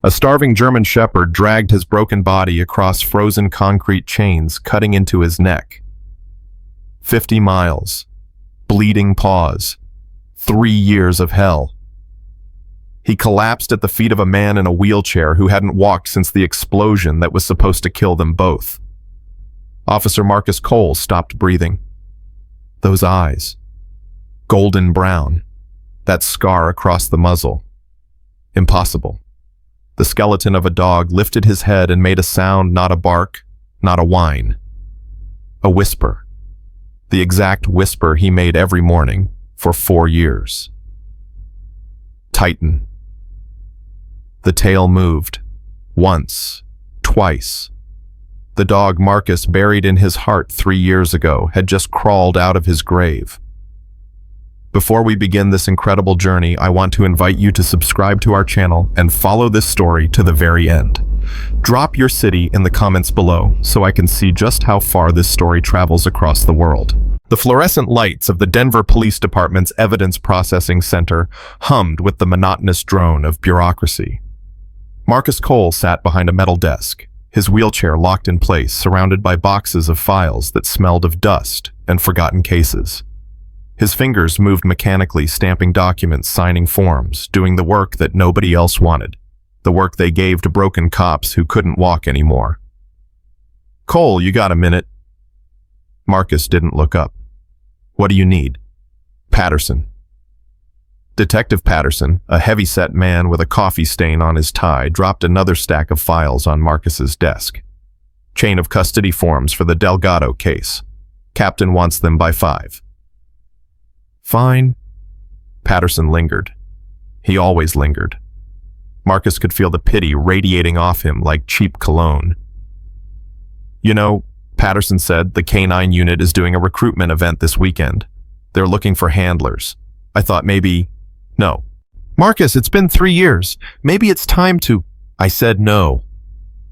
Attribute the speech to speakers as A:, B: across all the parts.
A: A starving German shepherd dragged his broken body across frozen concrete chains, cutting into his neck. 50 miles. Bleeding paws. 3 years of hell. He collapsed at the feet of a man in a wheelchair who hadn't walked since the explosion that was supposed to kill them both. Officer Marcus Cole stopped breathing. Those eyes. Golden brown. That scar across the muzzle. Impossible. The skeleton of a dog lifted his head and made a sound, not a bark, not a whine. A whisper. The exact whisper he made every morning for 4 years. Titan. The tail moved. Once. Twice. The dog Marcus buried in his heart 3 years ago had just crawled out of his grave. Before we begin this incredible journey, I want to invite you to subscribe to our channel and follow this story to the very end. Drop your city in the comments below so I can see just how far this story travels across the world. The fluorescent lights of the Denver Police Department's Evidence Processing Center hummed with the monotonous drone of bureaucracy. Marcus Cole sat behind a metal desk, his wheelchair locked in place, surrounded by boxes of files that smelled of dust and forgotten cases. His fingers moved mechanically, stamping documents, signing forms, doing the work that nobody else wanted, the work they gave to broken cops who couldn't walk anymore. "Cole, you got a minute?" Marcus didn't look up. "What do you need?" "Patterson." Detective Patterson, a heavy-set man with a coffee stain on his tie, dropped another stack of files on Marcus's desk. "Chain of custody forms for the Delgado case. Captain wants them by 5. "Fine." Patterson lingered. He always lingered. Marcus could feel the pity radiating off him like cheap cologne. "You know," Patterson said, "the K9 unit is doing a recruitment event this weekend. They're looking for handlers. I thought maybe—" "No." "Marcus, it's been 3 years. Maybe it's time to—" "I said no."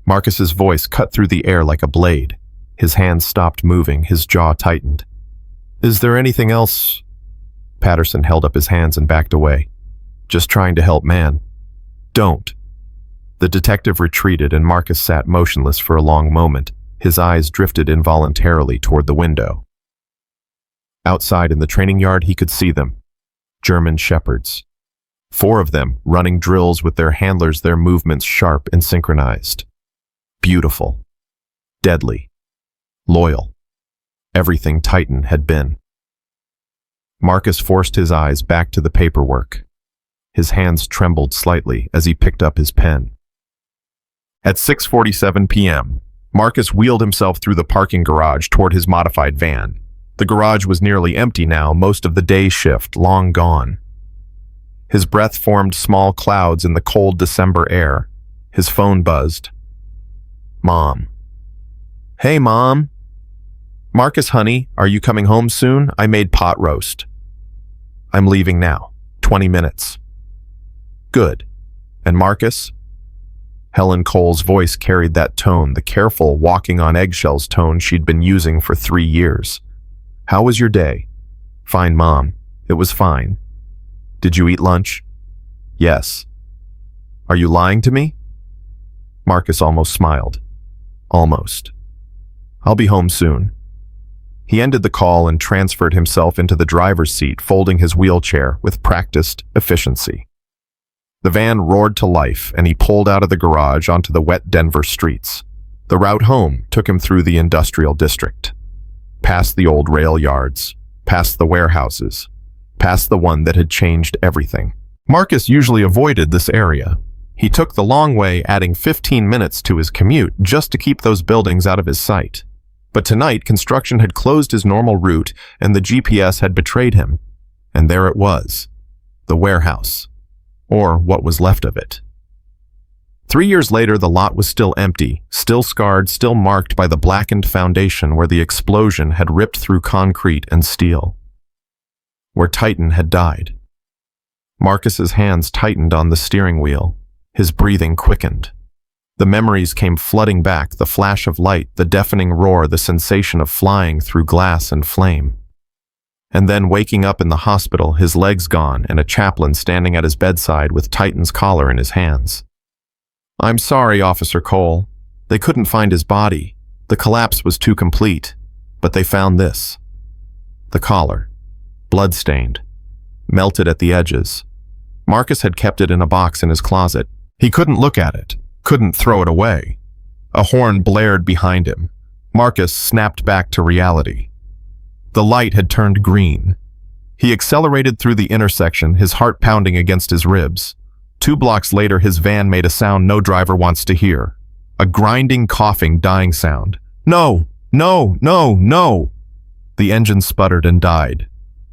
A: Marcus's voice cut through the air like a blade. His hands stopped moving, his jaw tightened. "Is there anything else?" Patterson held up his hands and backed away. "Just trying to help, man." "Don't." The detective retreated and Marcus sat motionless for a long moment. His eyes drifted involuntarily toward the window. Outside in the training yard he could see them. German shepherds. 4 of them, running drills with their handlers, their movements sharp and synchronized. Beautiful. Deadly. Loyal. Everything Titan had been. Marcus forced his eyes back to the paperwork. His hands trembled slightly as he picked up his pen. At 6:47 p.m., Marcus wheeled himself through the parking garage toward his modified van. The garage was nearly empty now, most of the day shift long gone. His breath formed small clouds in the cold December air. His phone buzzed. Mom. "Hey, Mom." "Marcus, honey, are you coming home soon? I made pot roast." "I'm leaving now. 20 minutes. "Good. And Marcus?" Helen Cole's voice carried that tone, the careful, walking on eggshells tone she'd been using for 3 years. "How was your day?" "Fine, Mom. It was fine." "Did you eat lunch?" "Yes." "Are you lying to me?" Marcus almost smiled. "Almost. I'll be home soon." He ended the call and transferred himself into the driver's seat, folding his wheelchair with practiced efficiency. The van roared to life, and he pulled out of the garage onto the wet Denver streets. The route home took him through the industrial district, past the old rail yards, past the warehouses, past the one that had changed everything. Marcus usually avoided this area. He took the long way, adding 15 minutes to his commute just to keep those buildings out of his sight. But tonight, construction had closed his normal route, and the GPS had betrayed him. And there it was, the warehouse, or what was left of it. 3 years later, the lot was still empty, still scarred, still marked by the blackened foundation where the explosion had ripped through concrete and steel. Where Titan had died. Marcus's hands tightened on the steering wheel. His breathing quickened. The memories came flooding back, the flash of light, the deafening roar, the sensation of flying through glass and flame. And then waking up in the hospital, his legs gone, and a chaplain standing at his bedside with Titan's collar in his hands. I'm sorry, Officer Cole. They couldn't find his body. The collapse was too complete. But they found this. The collar. Blood-stained. Melted at the edges. Marcus had kept it in a box in his closet. He couldn't look at it. Couldn't throw it away. A horn blared behind him. Marcus snapped back to reality. The light had turned green. He accelerated through the intersection, his heart pounding against his ribs. 2 blocks later, his van made a sound no driver wants to hear. A grinding, coughing, dying sound. No! No! No! No! The engine sputtered and died.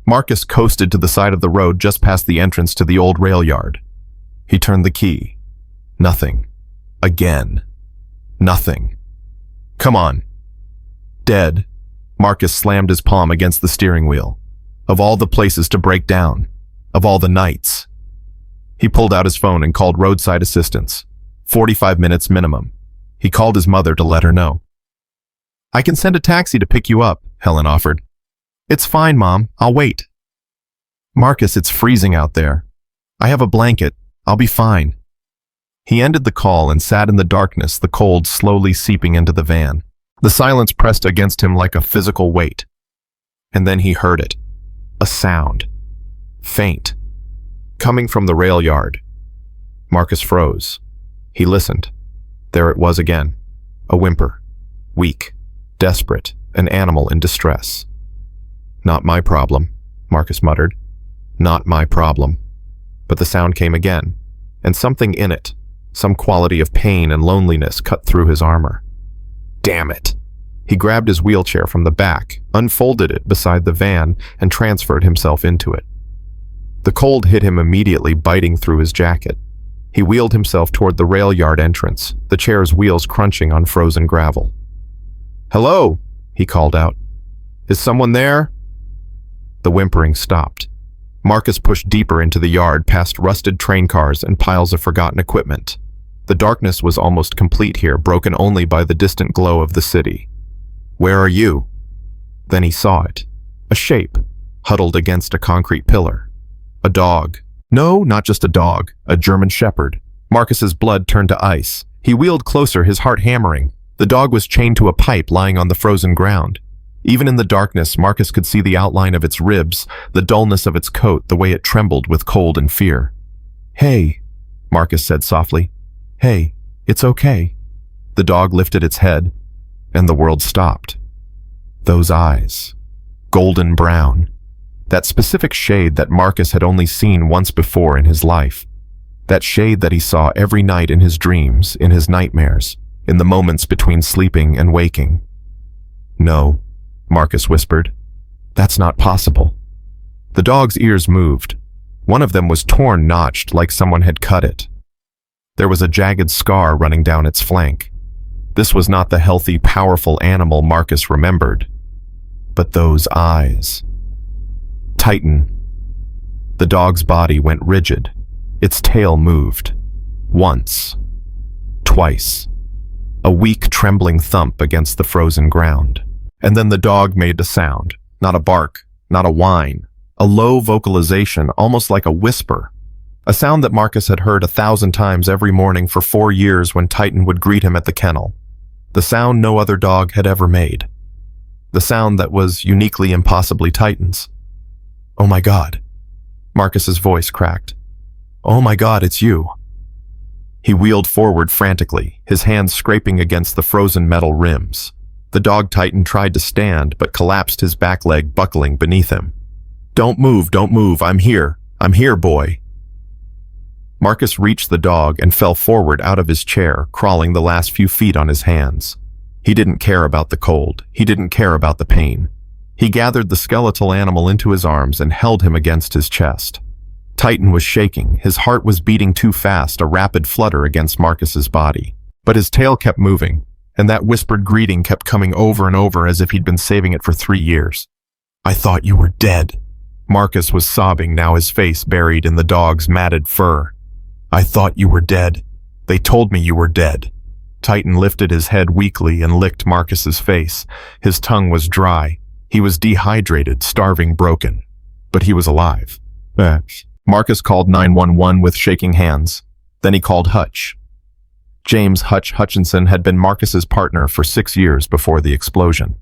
A: Marcus coasted to the side of the road just past the entrance to the old rail yard. He turned the key. Nothing. Again. Nothing. Come on. Dead. Marcus slammed his palm against the steering wheel. Of all the places to break down. Of all the nights. He pulled out his phone and called roadside assistance. 45 minutes minimum. He called his mother to let her know. I can send a taxi to pick you up, Helen offered. It's fine, Mom. I'll wait. Marcus, it's freezing out there. I have a blanket. I'll be fine. He ended the call and sat in the darkness, the cold slowly seeping into the van. The silence pressed against him like a physical weight. And then he heard it. A sound. Faint. Coming from the rail yard. Marcus froze. He listened. There it was again. A whimper. Weak. Desperate. An animal in distress. Not my problem, Marcus muttered. Not my problem. But the sound came again, and something in it, some quality of pain and loneliness cut through his armor. Damn it! He grabbed his wheelchair from the back, unfolded it beside the van, and transferred himself into it. The cold hit him immediately, biting through his jacket. He wheeled himself toward the rail yard entrance, the chair's wheels crunching on frozen gravel. Hello, he called out. Is someone there? The whimpering stopped. Marcus pushed deeper into the yard past rusted train cars and piles of forgotten equipment. The darkness was almost complete here, broken only by the distant glow of the city. Where are you? Then he saw it. A shape, huddled against a concrete pillar. A dog. No, not just a dog. A German shepherd. Marcus's blood turned to ice. He wheeled closer, his heart hammering. The dog was chained to a pipe lying on the frozen ground. Even in the darkness, Marcus could see the outline of its ribs, the dullness of its coat, the way it trembled with cold and fear. Hey, Marcus said softly. Hey, it's okay. The dog lifted its head, and the world stopped. Those eyes. Golden brown. That specific shade that Marcus had only seen once before in his life. That shade that he saw every night in his dreams, in his nightmares, in the moments between sleeping and waking. No, Marcus whispered. That's not possible. The dog's ears moved. One of them was torn, notched, like someone had cut it. There was a jagged scar running down its flank. This was not the healthy, powerful animal Marcus remembered. But those eyes. Titan. The dog's body went rigid. Its tail moved. Once. Twice. A weak, trembling thump against the frozen ground. And then the dog made a sound. Not a bark, not a whine. A low vocalization, almost like a whisper. A sound that Marcus had heard 1,000 times every morning for 4 years when Titan would greet him at the kennel. The sound no other dog had ever made. The sound that was uniquely, impossibly Titan's. Oh my God. Marcus's voice cracked. Oh my God, it's you. He wheeled forward frantically, his hands scraping against the frozen metal rims. The dog Titan tried to stand, but collapsed, his back leg buckling beneath him. Don't move, I'm here, boy. Marcus reached the dog and fell forward out of his chair, crawling the last few feet on his hands. He didn't care about the cold, he didn't care about the pain. He gathered the skeletal animal into his arms and held him against his chest. Titan was shaking, his heart was beating too fast, a rapid flutter against Marcus's body. But his tail kept moving, and that whispered greeting kept coming over and over as if he'd been saving it for 3 years. I thought you were dead. Marcus was sobbing, now his face buried in the dog's matted fur. I thought you were dead. They told me you were dead. Titan lifted his head weakly and licked Marcus's face. His tongue was dry. He was dehydrated, starving, broken. But he was alive. Marcus called 911 with shaking hands. Then he called Hutch. James Hutch Hutchinson had been Marcus's partner for 6 years before the explosion.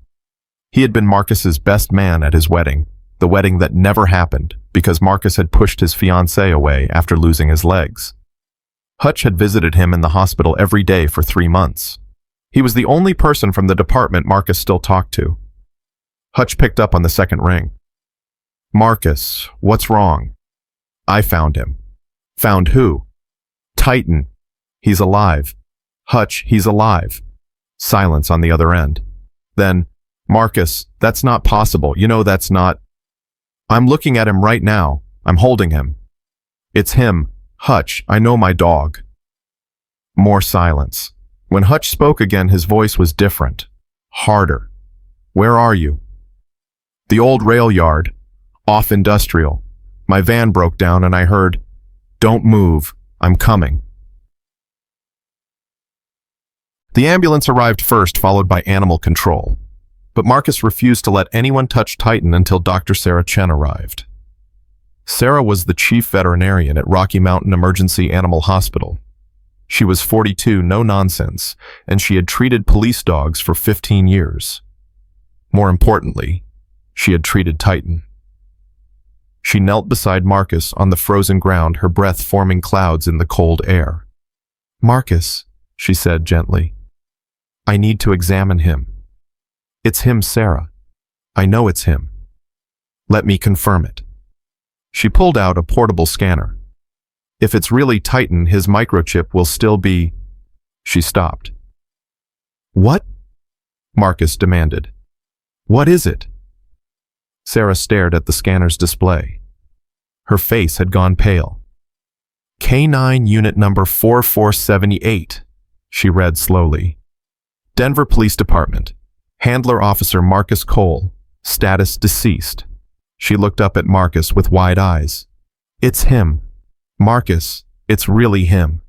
A: He had been Marcus's best man at his wedding, the wedding that never happened because Marcus had pushed his fiancée away after losing his legs. Hutch had visited him in the hospital every day for 3 months. He was the only person from the department Marcus still talked to. Hutch picked up on the second ring. "Marcus, what's wrong?" "I found him." "Found who?" "Titan. He's alive." "Hutch, he's alive." Silence on the other end. Then, "Marcus, that's not possible. You know that's not." "I'm looking at him right now. I'm holding him." "It's him. Hutch, I know my dog." More silence. When Hutch spoke again, his voice was different, harder. "Where are you?" "The old rail yard. Off Industrial. My van broke down and I heard, 'Don't move. I'm coming.'" The ambulance arrived first, followed by animal control. But Marcus refused to let anyone touch Titan until Dr. Sarah Chen arrived. Sarah was the chief veterinarian at Rocky Mountain Emergency Animal Hospital. She was 42, no nonsense, and she had treated police dogs for 15 years. More importantly, she had treated Titan. She knelt beside Marcus on the frozen ground, her breath forming clouds in the cold air. "Marcus," she said gently, "I need to examine him." "It's him, Sarah. I know it's him." "Let me confirm it." She pulled out a portable scanner. "If it's really Titan, his microchip will still be—" She stopped. "What?" Marcus demanded. "What is it?" Sarah stared at the scanner's display. Her face had gone pale. "K9 unit number 4478, she read slowly. "Denver Police Department. Handler Officer Marcus Cole. Status deceased." She looked up at Marcus with wide eyes. "It's him. Marcus, it's really him."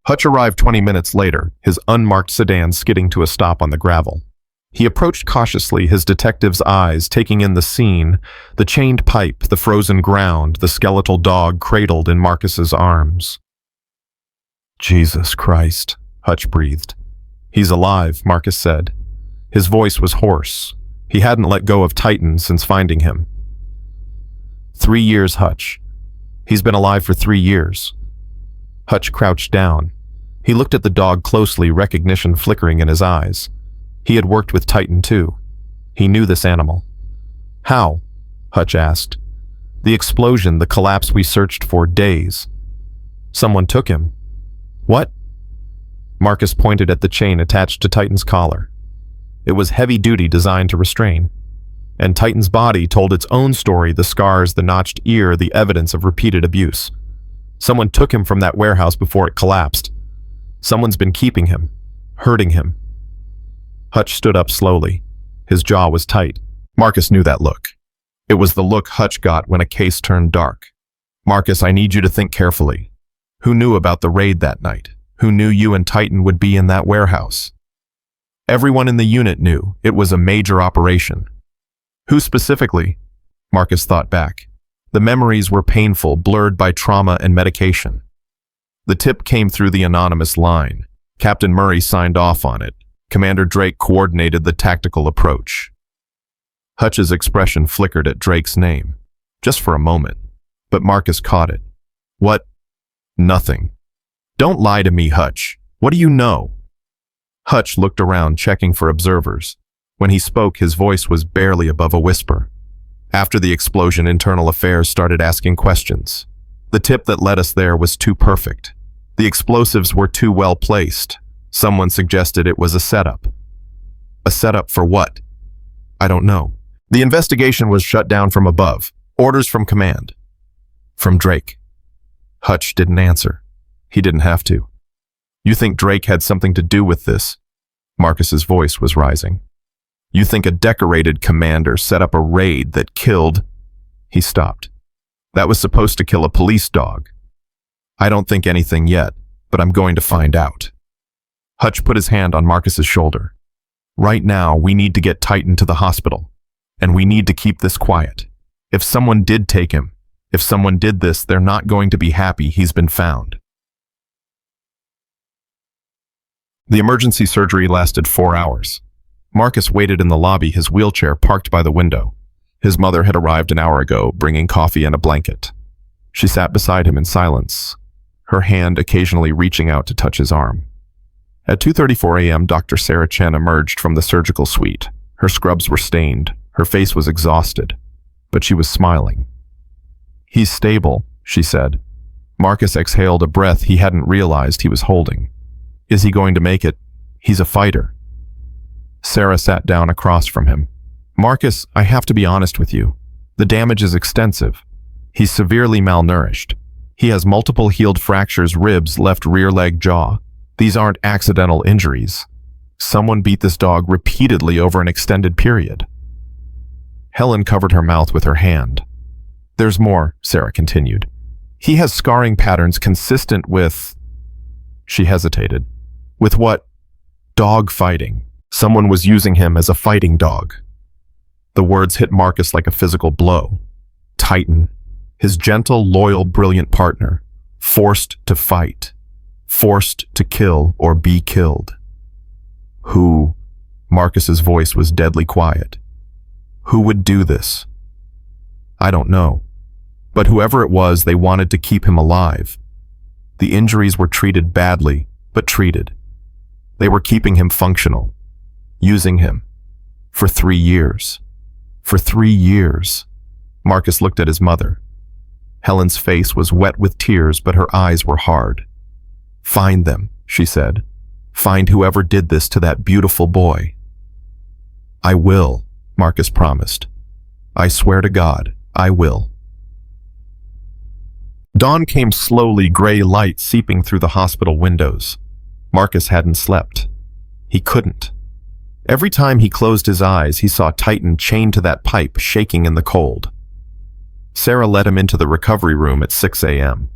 A: Hutch arrived 20 minutes later, his unmarked sedan skidding to a stop on the gravel. He approached cautiously, his detective's eyes taking in the scene, the chained pipe, the frozen ground, the skeletal dog cradled in Marcus's arms. "Jesus Christ," Hutch breathed. "He's alive," Marcus said. His voice was hoarse. He hadn't let go of Titan since finding him. 3 years, Hutch. He's been alive for 3 years. Hutch crouched down. He looked at the dog closely, recognition flickering in his eyes. He had worked with Titan too. He knew this animal. "How?" Hutch asked. "The explosion, the collapse we searched for days. Someone took him." "What?" Marcus pointed at the chain attached to Titan's collar. It was heavy duty, designed to restrain. And Titan's body told its own story, the scars, the notched ear, the evidence of repeated abuse. Someone took him from that warehouse before it collapsed. Someone's been keeping him, hurting him. Hutch stood up slowly. His jaw was tight. Marcus knew that look. It was the look Hutch got when a case turned dark. "Marcus, I need you to think carefully. Who knew about the raid that night? Who knew you and Titan would be in that warehouse?" "Everyone in the unit knew. It was a major operation." "Who specifically?" Marcus thought back. The memories were painful, blurred by trauma and medication. The tip came through the anonymous line. Captain Murray signed off on it. Commander Drake coordinated the tactical approach. Hutch's expression flickered at Drake's name, just for a moment, but Marcus caught it. "What?" "Nothing." "Don't lie to me, Hutch. What do you know?" Hutch looked around, checking for observers. When he spoke, his voice was barely above a whisper. After the explosion, Internal Affairs started asking questions. The tip that led us there was too perfect. The explosives were too well placed. Someone suggested it was a setup. A setup for what? I don't know. The investigation was shut down from above. Orders from command. From Drake. Hutch didn't answer. He didn't have to. "You think Drake had something to do with this?" Marcus's voice was rising. "You think a decorated commander set up a raid that killed—" He stopped. "That was supposed to kill a police dog." "I don't think anything yet, but I'm going to find out." Hutch put his hand on Marcus's shoulder. "Right now, we need to get Titan to the hospital, and we need to keep this quiet. If someone did take him, If someone did this, they're not going to be happy he's been found. The emergency surgery lasted 4 hours. Marcus waited in the lobby, his wheelchair parked by the window. His mother had arrived an hour ago, bringing coffee and a blanket. She sat beside him in silence, her hand occasionally reaching out to touch his arm. At 2:34 a.m., Dr. Sarah Chen emerged from the surgical suite. Her scrubs were stained, her face was exhausted, but she was smiling. "He's stable," she said. Marcus exhaled a breath he hadn't realized he was holding. "Is he going to make it? He's a fighter." Sarah sat down across from him. "Marcus, I have to be honest with you. The damage is extensive. He's severely malnourished. He has multiple healed fractures, ribs, left rear leg, jaw. These aren't accidental injuries. Someone beat this dog repeatedly over an extended period." Helen covered her mouth with her hand. "There's more," Sarah continued. "He has scarring patterns consistent with..." She hesitated. "With what?" "Dog fighting. Someone was using him as a fighting dog." The words hit Marcus like a physical blow. Titan, his gentle, loyal, brilliant partner, forced to fight, forced to kill or be killed. Who? Marcus's voice was deadly quiet. Who would do this? "I don't know. But whoever it was, they wanted to keep him alive. The injuries were treated badly, but treated. They were keeping him functional, using him. For 3 years. For 3 years." Marcus looked at his mother. Helen's face was wet with tears, but her eyes were hard. "Find them," she said. "Find whoever did this to that beautiful boy." "I will," Marcus promised. "I swear to God, I will." Dawn came slowly, gray light seeping through the hospital windows. Marcus hadn't slept. He couldn't. Every time he closed his eyes, he saw Titan chained to that pipe, shaking in the cold. Sarah led him into the recovery room at 6 a.m.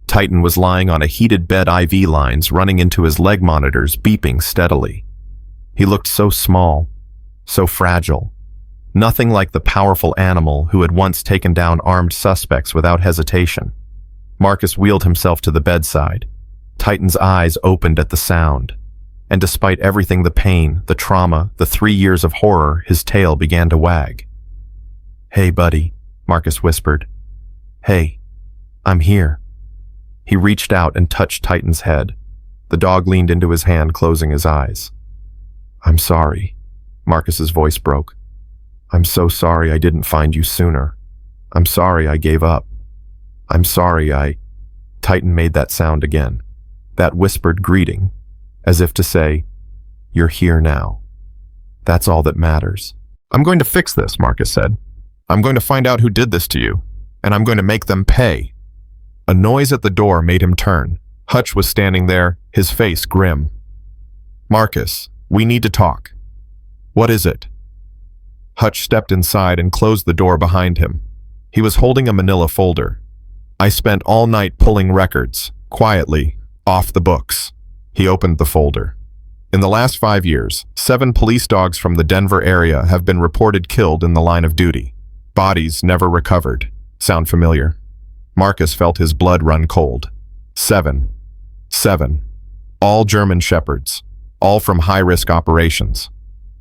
A: Titan was lying on a heated bed, IV lines running into his leg monitors, beeping steadily. He looked so small, so fragile. Nothing like the powerful animal who had once taken down armed suspects without hesitation. Marcus wheeled himself to the bedside. Titan's eyes opened at the sound. And despite everything, the pain, the trauma, the 3 years of horror, his tail began to wag. "Hey, buddy," Marcus whispered. "Hey, I'm here." He reached out and touched Titan's head. The dog leaned into his hand, closing his eyes. "I'm sorry," Marcus's voice broke. "I'm so sorry I didn't find you sooner. I'm sorry I gave up. I'm sorry I..." Titan made that sound again, that whispered greeting, as if to say, "You're here now. That's all that matters." "I'm going to fix this," Marcus said. "I'm going to find out who did this to you, and I'm going to make them pay." A noise at the door made him turn. Hutch was standing there, his face grim. "Marcus, we need to talk." "What is it?" Hutch stepped inside and closed the door behind him. He was holding a manila folder. "I spent all night pulling records, quietly, off the books." He opened the folder. "In the last 5 years, 7 police dogs from the Denver area have been reported killed in the line of duty. Bodies never recovered. Sound familiar?" Marcus felt his blood run cold. 7. 7. All German shepherds. All from high-risk operations.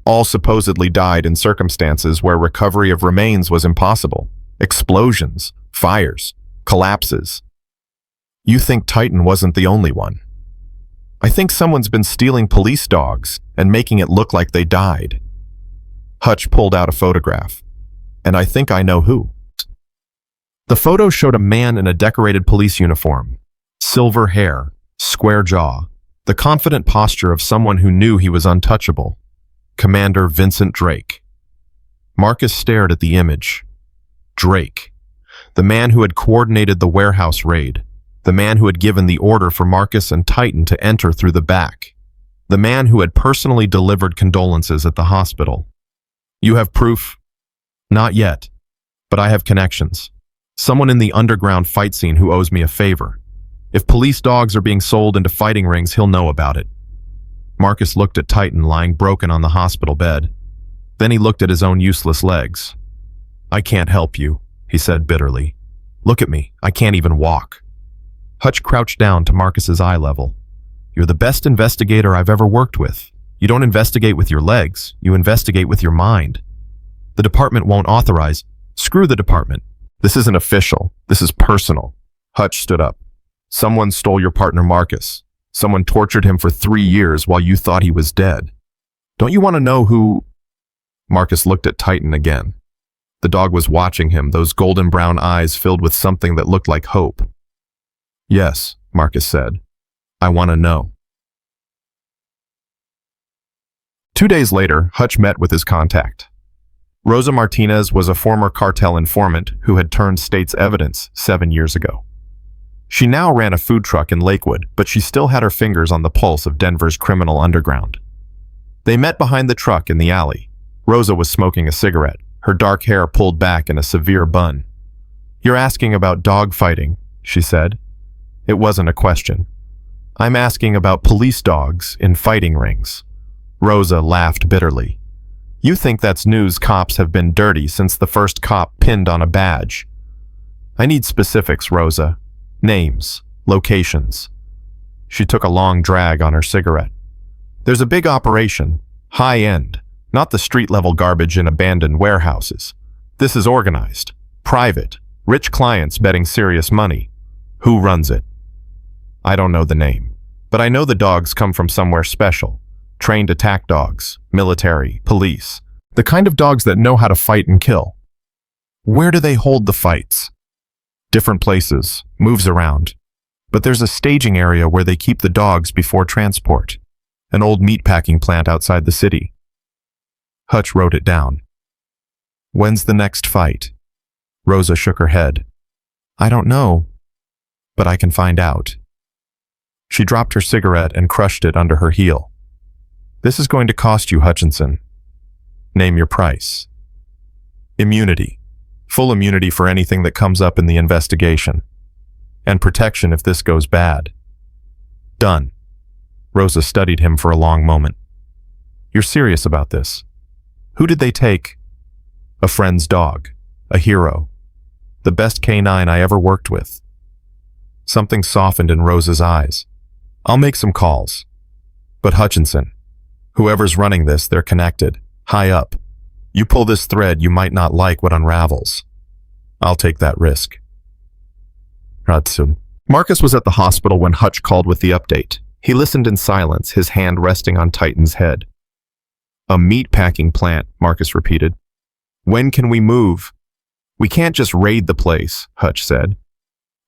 A: All supposedly died in circumstances where recovery of remains was impossible. Explosions, fires, collapses. You think Titan wasn't the only one. I think someone's been stealing police dogs and making it look like they died." Hutch pulled out a photograph. "And I think I know who." The photo showed a man in a decorated police uniform. Silver hair, square jaw, the confident posture of someone who knew he was untouchable. Commander Vincent Drake. Marcus stared at the image. Drake. The man who had coordinated the warehouse raid. The man who had given the order for Marcus and Titan to enter through the back. The man who had personally delivered condolences at the hospital. "You have proof?" "Not yet, but I have connections. Someone in the underground fight scene who owes me a favor. If police dogs are being sold into fighting rings, he'll know about it." Marcus looked at Titan lying broken on the hospital bed. Then he looked at his own useless legs. "I can't help you," he said bitterly. Look at me. I can't even walk. Hutch crouched down to Marcus's eye level. You're the best investigator I've ever worked with. You don't investigate with your legs. You investigate with your mind. The department won't authorize. Screw the department. This isn't official. This is personal. Hutch stood up. Someone stole your partner Marcus. Someone tortured him for 3 years while you thought he was dead. Don't you want to know who? Marcus looked at Titan again. The dog was watching him, those golden brown eyes filled with something that looked like hope. Yes, Marcus said. I want to know. 2 days later, Hutch met with his contact. Rosa Martinez was a former cartel informant who had turned state's evidence 7 years ago. She now ran a food truck in Lakewood, but she still had her fingers on the pulse of Denver's criminal underground. They met behind the truck in the alley. Rosa was smoking a cigarette, her dark hair pulled back in a severe bun. You're asking about dog fighting, she said. It wasn't a question. I'm asking about police dogs in fighting rings. Rosa laughed bitterly. You think that's news cops have been dirty since the first cop pinned on a badge. I need specifics, Rosa. Names, locations. She took a long drag on her cigarette. There's a big operation, high-end, not the street-level garbage in abandoned warehouses. This is organized, private, rich clients betting serious money. Who runs it? I don't know the name, but I know the dogs come from somewhere special. Trained attack dogs, military, police. The kind of dogs that know how to fight and kill. Where do they hold the fights? Different places, moves around. But there's a staging area where they keep the dogs before transport. An old meatpacking plant outside the city. Hutch wrote it down. When's the next fight? Rosa shook her head. I don't know, but I can find out. She dropped her cigarette and crushed it under her heel. This is going to cost you, Hutchinson. Name your price. Immunity. Full immunity for anything that comes up in the investigation. And protection if this goes bad. Done. Rosa studied him for a long moment. You're serious about this? Who did they take? A friend's dog. A hero. The best canine I ever worked with. Something softened in Rosa's eyes. I'll make some calls. But Hutchinson, whoever's running this, they're connected. High up. You pull this thread, you might not like what unravels. I'll take that risk. Radsun. Marcus was at the hospital when Hutch called with the update. He listened in silence, his hand resting on Titan's head. A meatpacking plant, Marcus repeated. When can we move? We can't just raid the place, Hutch said.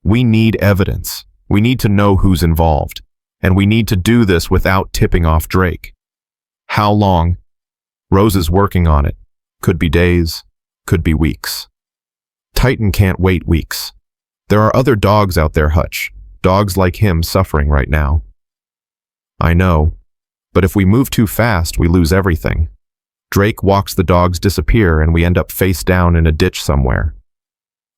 A: We need evidence. We need to know who's involved. And we need to do this without tipping off Drake. How long? Rosa's working on it. Could be days, could be weeks. Titan can't wait weeks. There are other dogs out there, Hutch. Dogs like him suffering right now. I know, but if we move too fast, we lose everything. Drake walks the dogs disappear and we end up face down in a ditch somewhere.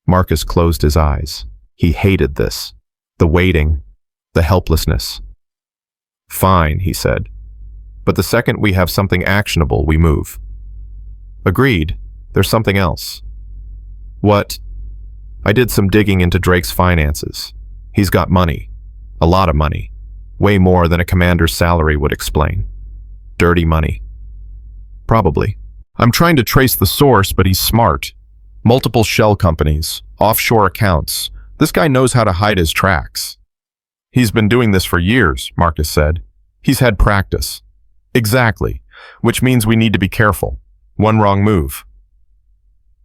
A: Marcus closed his eyes. He hated this. The waiting, the helplessness. Fine, he said. But the second we have something actionable, we move. Agreed. There's something else. What? I did some digging into Drake's finances. He's got money. A lot of money. Way more than a commander's salary would explain. Dirty money. Probably. I'm trying to trace the source, but he's smart. Multiple shell companies, offshore accounts. This guy knows how to hide his tracks. He's been doing this for years, Marcus said. He's had practice. Exactly. Which means we need to be careful. One wrong move.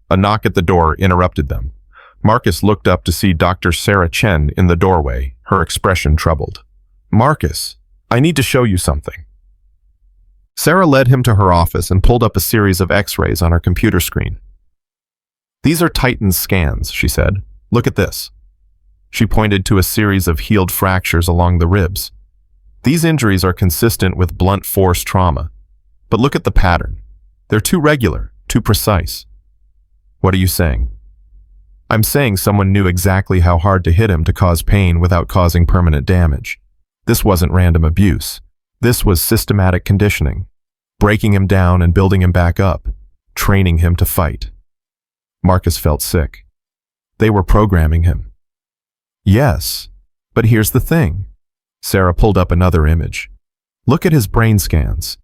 A: A knock at the door interrupted them. Marcus looked up to see Dr. Sarah Chen in the doorway, her expression troubled. Marcus, I need to show you something. Sarah led him to her office and pulled up a series of x-rays on her computer screen. These are Titan's scans, she said. Look at this. She pointed to a series of healed fractures along the ribs. These injuries are consistent with blunt force trauma. But look at the pattern. They're too regular, too precise. What are you saying? I'm saying someone knew exactly how hard to hit him to cause pain without causing permanent damage. This wasn't random abuse. This was systematic conditioning. Breaking him down and building him back up. Training him to fight. Marcus felt sick. They were programming him. Yes, but here's the thing. Sarah pulled up another image. Look at his brain scans.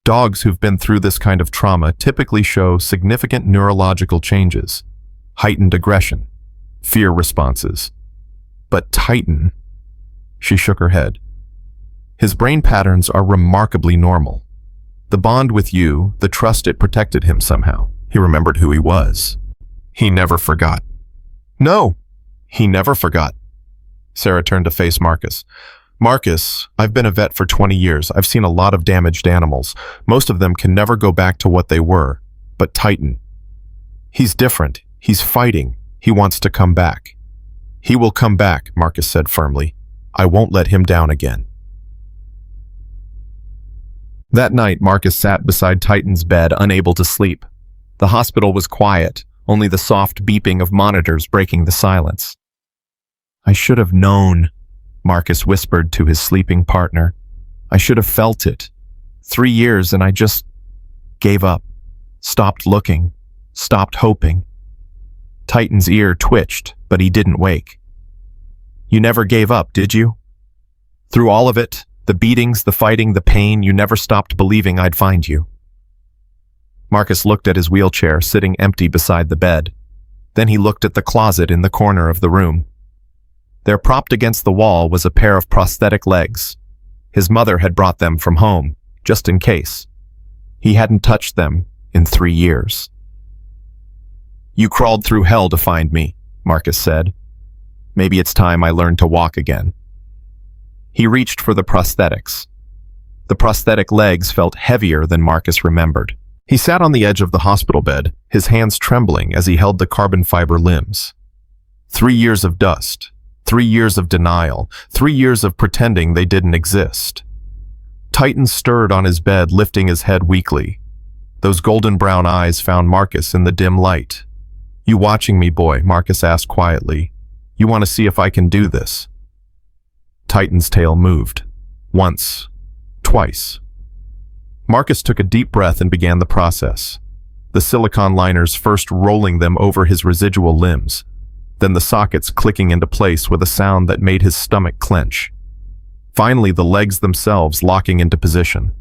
A: Dogs who've been through this kind of trauma typically show significant neurological changes, heightened aggression, fear responses. But Titan, she shook her head. His brain patterns are remarkably normal. The bond with you, the trust it protected him somehow. He remembered who he was. He never forgot. No, he never forgot. Sarah turned to face Marcus. Marcus, I've been a vet for 20 years. I've seen a lot of damaged animals. Most of them can never go back to what they were. But Titan, he's different. He's fighting. He wants to come back. He will come back, Marcus said firmly. I won't let him down again. That night, Marcus sat beside Titan's bed, unable to sleep. The hospital was quiet, only the soft beeping of monitors breaking the silence. I should have known, Marcus whispered to his sleeping partner. I should have felt it. 3 years and I just gave up, stopped looking, stopped hoping. Titan's ear twitched, but he didn't wake. You never gave up, did you? Through all of it, the beatings, the fighting, the pain, you never stopped believing I'd find you. Marcus looked at his wheelchair sitting empty beside the bed. Then he looked at the closet in the corner of the room. There, propped against the wall, was a pair of prosthetic legs. His mother had brought them from home, just in case. He hadn't touched them in 3 years. You crawled through hell to find me, Marcus said. Maybe it's time I learned to walk again. He reached for the prosthetics. The prosthetic legs felt heavier than Marcus remembered. He sat on the edge of the hospital bed, his hands trembling as he held the carbon fiber limbs. 3 years of dust, 3 years of denial, 3 years of pretending they didn't exist. Titan stirred on his bed, lifting his head weakly. Those golden brown eyes found Marcus in the dim light. You watching me, boy? Marcus asked quietly. You want to see if I can do this? Titan's tail moved. Once. Twice. Marcus took a deep breath and began the process. The silicone liners first rolling them over his residual limbs, then the sockets clicking into place with a sound that made his stomach clench. Finally, the legs themselves locking into position.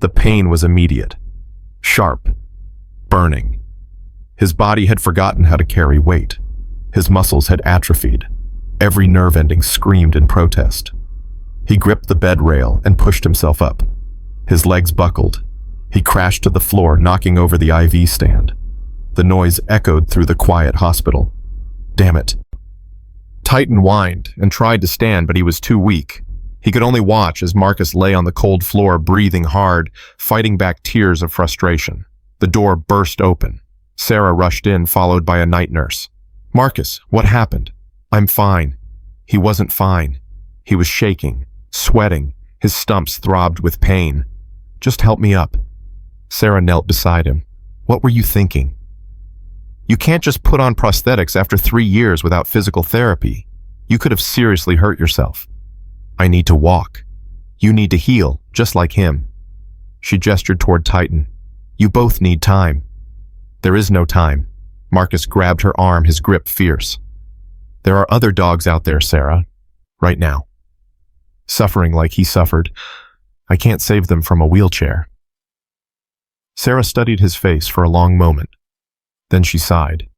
A: The pain was immediate. Sharp. Burning. His body had forgotten how to carry weight. His muscles had atrophied. Every nerve ending screamed in protest. He gripped the bed rail and pushed himself up. His legs buckled. He crashed to the floor, knocking over the IV stand. The noise echoed through the quiet hospital. Damn it. Titan whined and tried to stand, but he was too weak. He could only watch as Marcus lay on the cold floor, breathing hard, fighting back tears of frustration. The door burst open. Sarah rushed in, followed by a night nurse. Marcus, what happened? I'm fine. He wasn't fine. He was shaking, sweating. His stumps throbbed with pain. Just help me up. Sarah knelt beside him. What were you thinking? You can't just put on prosthetics after 3 years without physical therapy. You could have seriously hurt yourself. I need to walk. You need to heal, just like him. She gestured toward Titan. You both need time. There is no time. Marcus grabbed her arm, his grip fierce. There are other dogs out there, Sarah. Right now. Suffering like he suffered. I can't save them from a wheelchair. Sarah studied his face for a long moment. Then she sighed.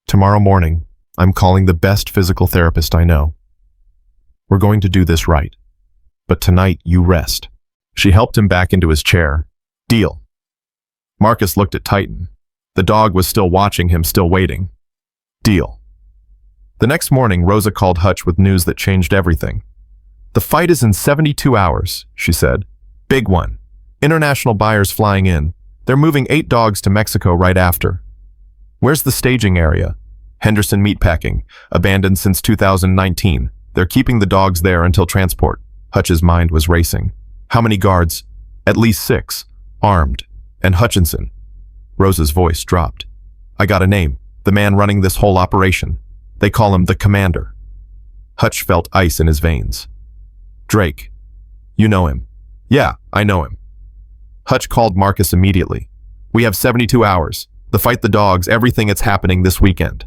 A: Tomorrow morning, I'm calling the best physical therapist I know. We're going to do this right. But tonight, you rest. She helped him back into his chair. Deal. Marcus looked at Titan. The dog was still watching him, still waiting. Deal. The next morning, Rosa called Hutch with news that changed everything. The fight is in 72 hours, she said. Big one. International buyers flying in. They're moving 8 dogs to Mexico right after. Where's the staging area? Henderson Meatpacking, abandoned since 2019. They're keeping the dogs there until transport. Hutch's mind was racing. How many guards? At least 6. Armed. And Hutchinson. Rosa's voice dropped. I got a name. The man running this whole operation. They call him the Commander. Hutch felt ice in his veins. Drake. You know him. Yeah, I know him. Hutch called Marcus immediately. We have 72 hours. The fight, the dogs, everything that's happening this weekend.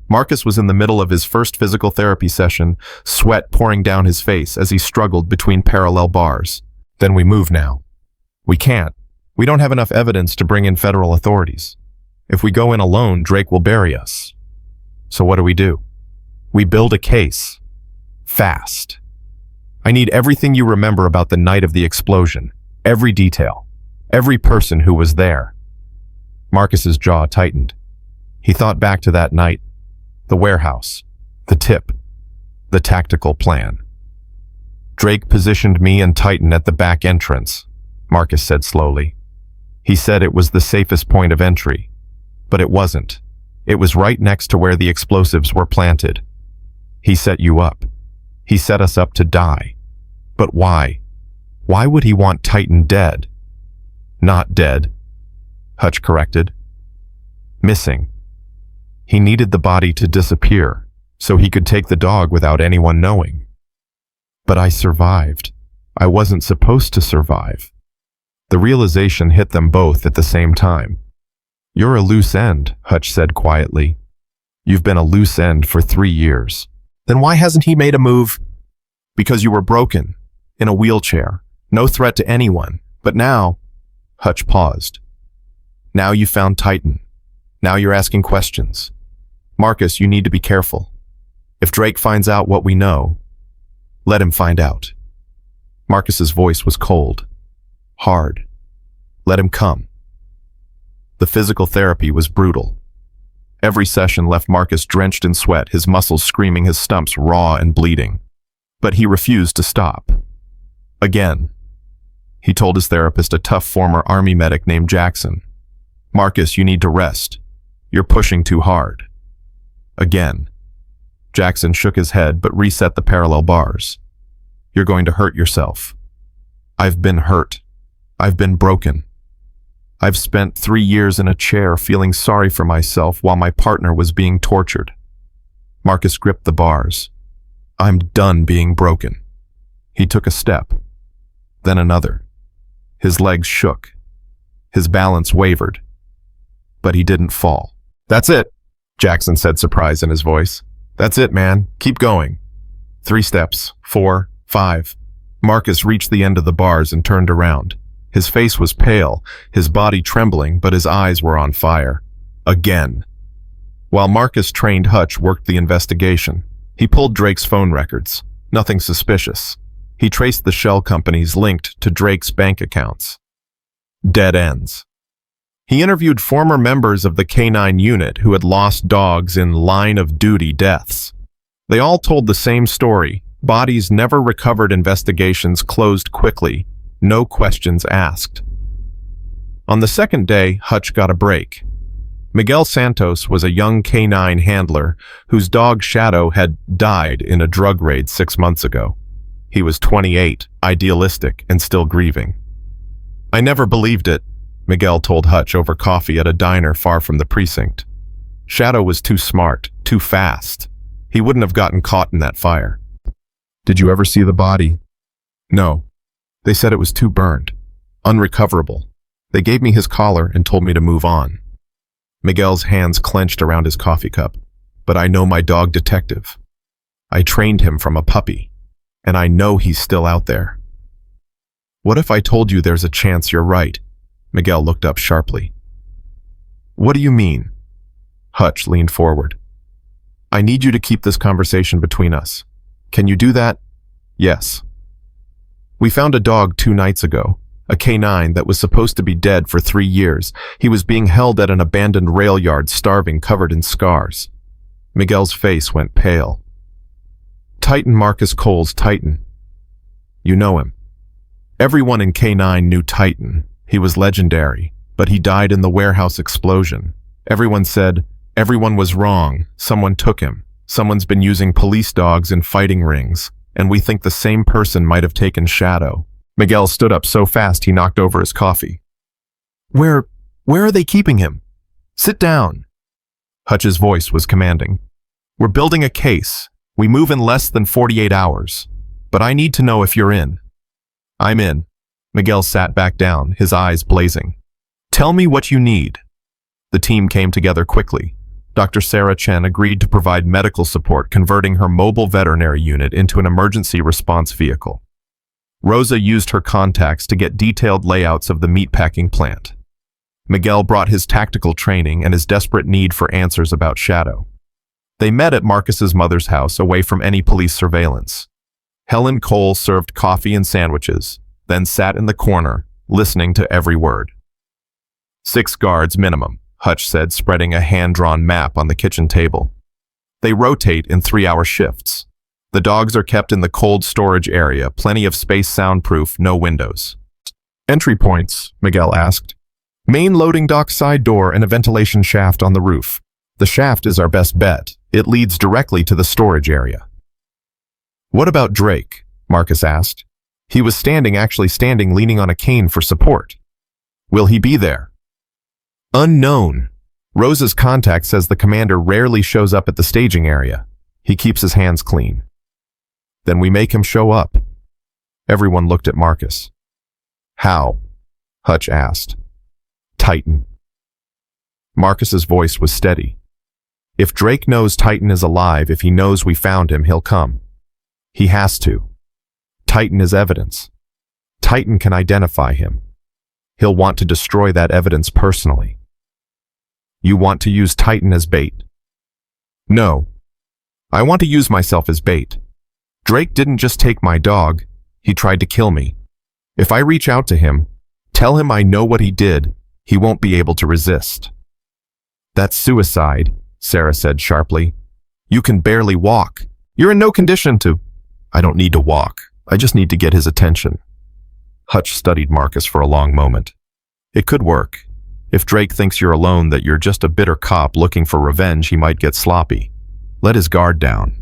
A: Marcus was in the middle of his first physical therapy session, sweat pouring down his face as he struggled between parallel bars. Then we move now. We can't. We don't have enough evidence to bring in federal authorities. If we go in alone, Drake will bury us. So what do? We build a case. Fast. I need everything you remember about the night of the explosion. Every detail. Every person who was there. Marcus's jaw tightened. He thought back to that night. The warehouse. The tip. The tactical plan. Drake positioned me and Titan at the back entrance, Marcus said slowly. He said it was the safest point of entry. But it wasn't. It was right next to where the explosives were planted. He set you up. He set us up to die. But why? Why would he want Titan dead? Not dead, Hutch corrected. Missing. He needed the body to disappear, so he could take the dog without anyone knowing. But I survived. I wasn't supposed to survive. The realization hit them both at the same time. You're a loose end, Hutch said quietly. You've been a loose end for 3 years. Then why hasn't he made a move? Because you were broken, in a wheelchair, no threat to anyone. But now, Hutch paused. Now you found Titan. Now you're asking questions. Marcus, you need to be careful. If Drake finds out what we know, let him find out. Marcus's voice was cold, hard. Let him come. The physical therapy was brutal. Every session left Marcus drenched in sweat, his muscles screaming, his stumps raw and bleeding. But he refused to stop. Again. He told his therapist, a tough former army medic named Jackson, Marcus, you need to rest. You're pushing too hard. Again. Jackson shook his head but reset the parallel bars. You're going to hurt yourself. I've been hurt. I've been broken. I've spent 3 years in a chair feeling sorry for myself while my partner was being tortured. Marcus gripped the bars. I'm done being broken. He took a step, then another. His legs shook. His balance wavered. But he didn't fall. That's it, Jackson said, surprise in his voice. That's it, man. Keep going. 3 steps, 4, 5. Marcus reached the end of the bars and turned around. His face was pale, his body trembling, but his eyes were on fire. Again. While Marcus trained, Hutch worked the investigation. He pulled Drake's phone records. Nothing suspicious. He traced the shell companies linked to Drake's bank accounts. Dead ends. He interviewed former members of the K9 unit who had lost dogs in line-of-duty deaths. They all told the same story. Bodies never recovered, investigations closed quickly. No questions asked. On the second day, Hutch got a break. Miguel Santos was a young K9 handler whose dog Shadow had died in a drug raid 6 months ago. He was 28, idealistic, and still grieving. I never believed it, Miguel told Hutch over coffee at a diner far from the precinct. Shadow was too smart, too fast. He wouldn't have gotten caught in that fire. Did you ever see the body? No. They said it was too burned, unrecoverable. They gave me his collar and told me to move on. Miguel's hands clenched around his coffee cup. But I know my dog detective. I trained him from a puppy, and I know he's still out there. What if I told you there's a chance you're right? Miguel looked up sharply. What do you mean? Hutch leaned forward. I need you to keep this conversation between us. Can you do that? Yes. We found a dog 2 nights ago, a K9 that was supposed to be dead for 3 years. He was being held at an abandoned rail yard, starving, covered in scars. Miguel's face went pale. Titan, Marcus Cole's Titan. You know him. Everyone in K9 knew Titan. He was legendary, but he died in the warehouse explosion. Everyone said, everyone was wrong. Someone took him. Someone's been using police dogs in fighting rings, and we think the same person might have taken Shadow. Miguel stood up so fast he knocked over his coffee. Where are they keeping him? Sit down. Hutch's voice was commanding. We're building a case. We move in less than 48 hours. But I need to know if you're in. I'm in. Miguel sat back down, his eyes blazing. Tell me what you need. The team came together quickly. Dr. Sarah Chen agreed to provide medical support, converting her mobile veterinary unit into an emergency response vehicle. Rosa used her contacts to get detailed layouts of the meatpacking plant. Miguel brought his tactical training and his desperate need for answers about Shadow. They met at Marcus's mother's house, away from any police surveillance. Helen Cole served coffee and sandwiches, then sat in the corner, listening to every word. 6 guards minimum, Hutch said, spreading a hand-drawn map on the kitchen table. They rotate in 3-hour shifts. The dogs are kept in the cold storage area, plenty of space, soundproof, no windows. Entry points, Miguel asked. Main loading dock side door and a ventilation shaft on the roof. The shaft is our best bet. It leads directly to the storage area. What about Drake? Marcus asked. He was actually standing, leaning on a cane for support. Will he be there? Unknown. Rosa's contact says the commander rarely shows up at the staging area. He keeps his hands clean. Then we make him show up. Everyone looked at Marcus. How? Hutch asked. Titan. Marcus's voice was steady. If Drake knows Titan is alive, if he knows we found him, he'll come. He has to. Titan is evidence. Titan can identify him. He'll want to destroy that evidence personally. You want to use Titan as bait? No. I want to use myself as bait. Drake didn't just take my dog, he tried to kill me. If I reach out to him, tell him I know what he did, he won't be able to resist. That's suicide, Sarah said sharply. You can barely walk. You're in no condition to... I don't need to walk. I just need to get his attention. Hutch studied Marcus for a long moment. It could work. If Drake thinks you're alone, that you're just a bitter cop looking for revenge, he might get sloppy. Let his guard down.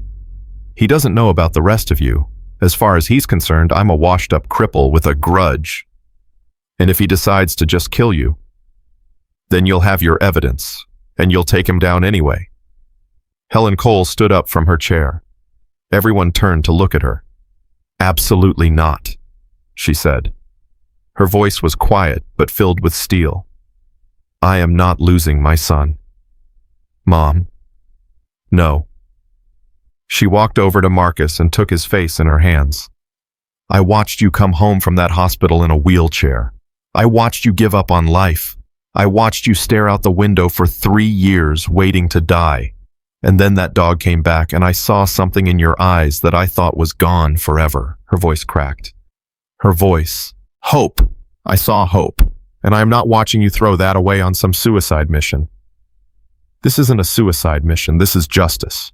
A: He doesn't know about the rest of you. As far as he's concerned, I'm a washed-up cripple with a grudge. And if he decides to just kill you, then you'll have your evidence, and you'll take him down anyway. Helen Cole stood up from her chair. Everyone turned to look at her. Absolutely not, she said. Her voice was quiet but filled with steel. I am not losing my son. Mom. No. She walked over to Marcus and took his face in her hands. I watched you come home from that hospital in a wheelchair. I watched you give up on life. I watched you stare out the window for 3 years waiting to die. And then that dog came back and I saw something in your eyes that I thought was gone forever. Her voice cracked. Her voice. Hope. I saw hope. And I am not watching you throw that away on some suicide mission. This isn't a suicide mission. This is justice.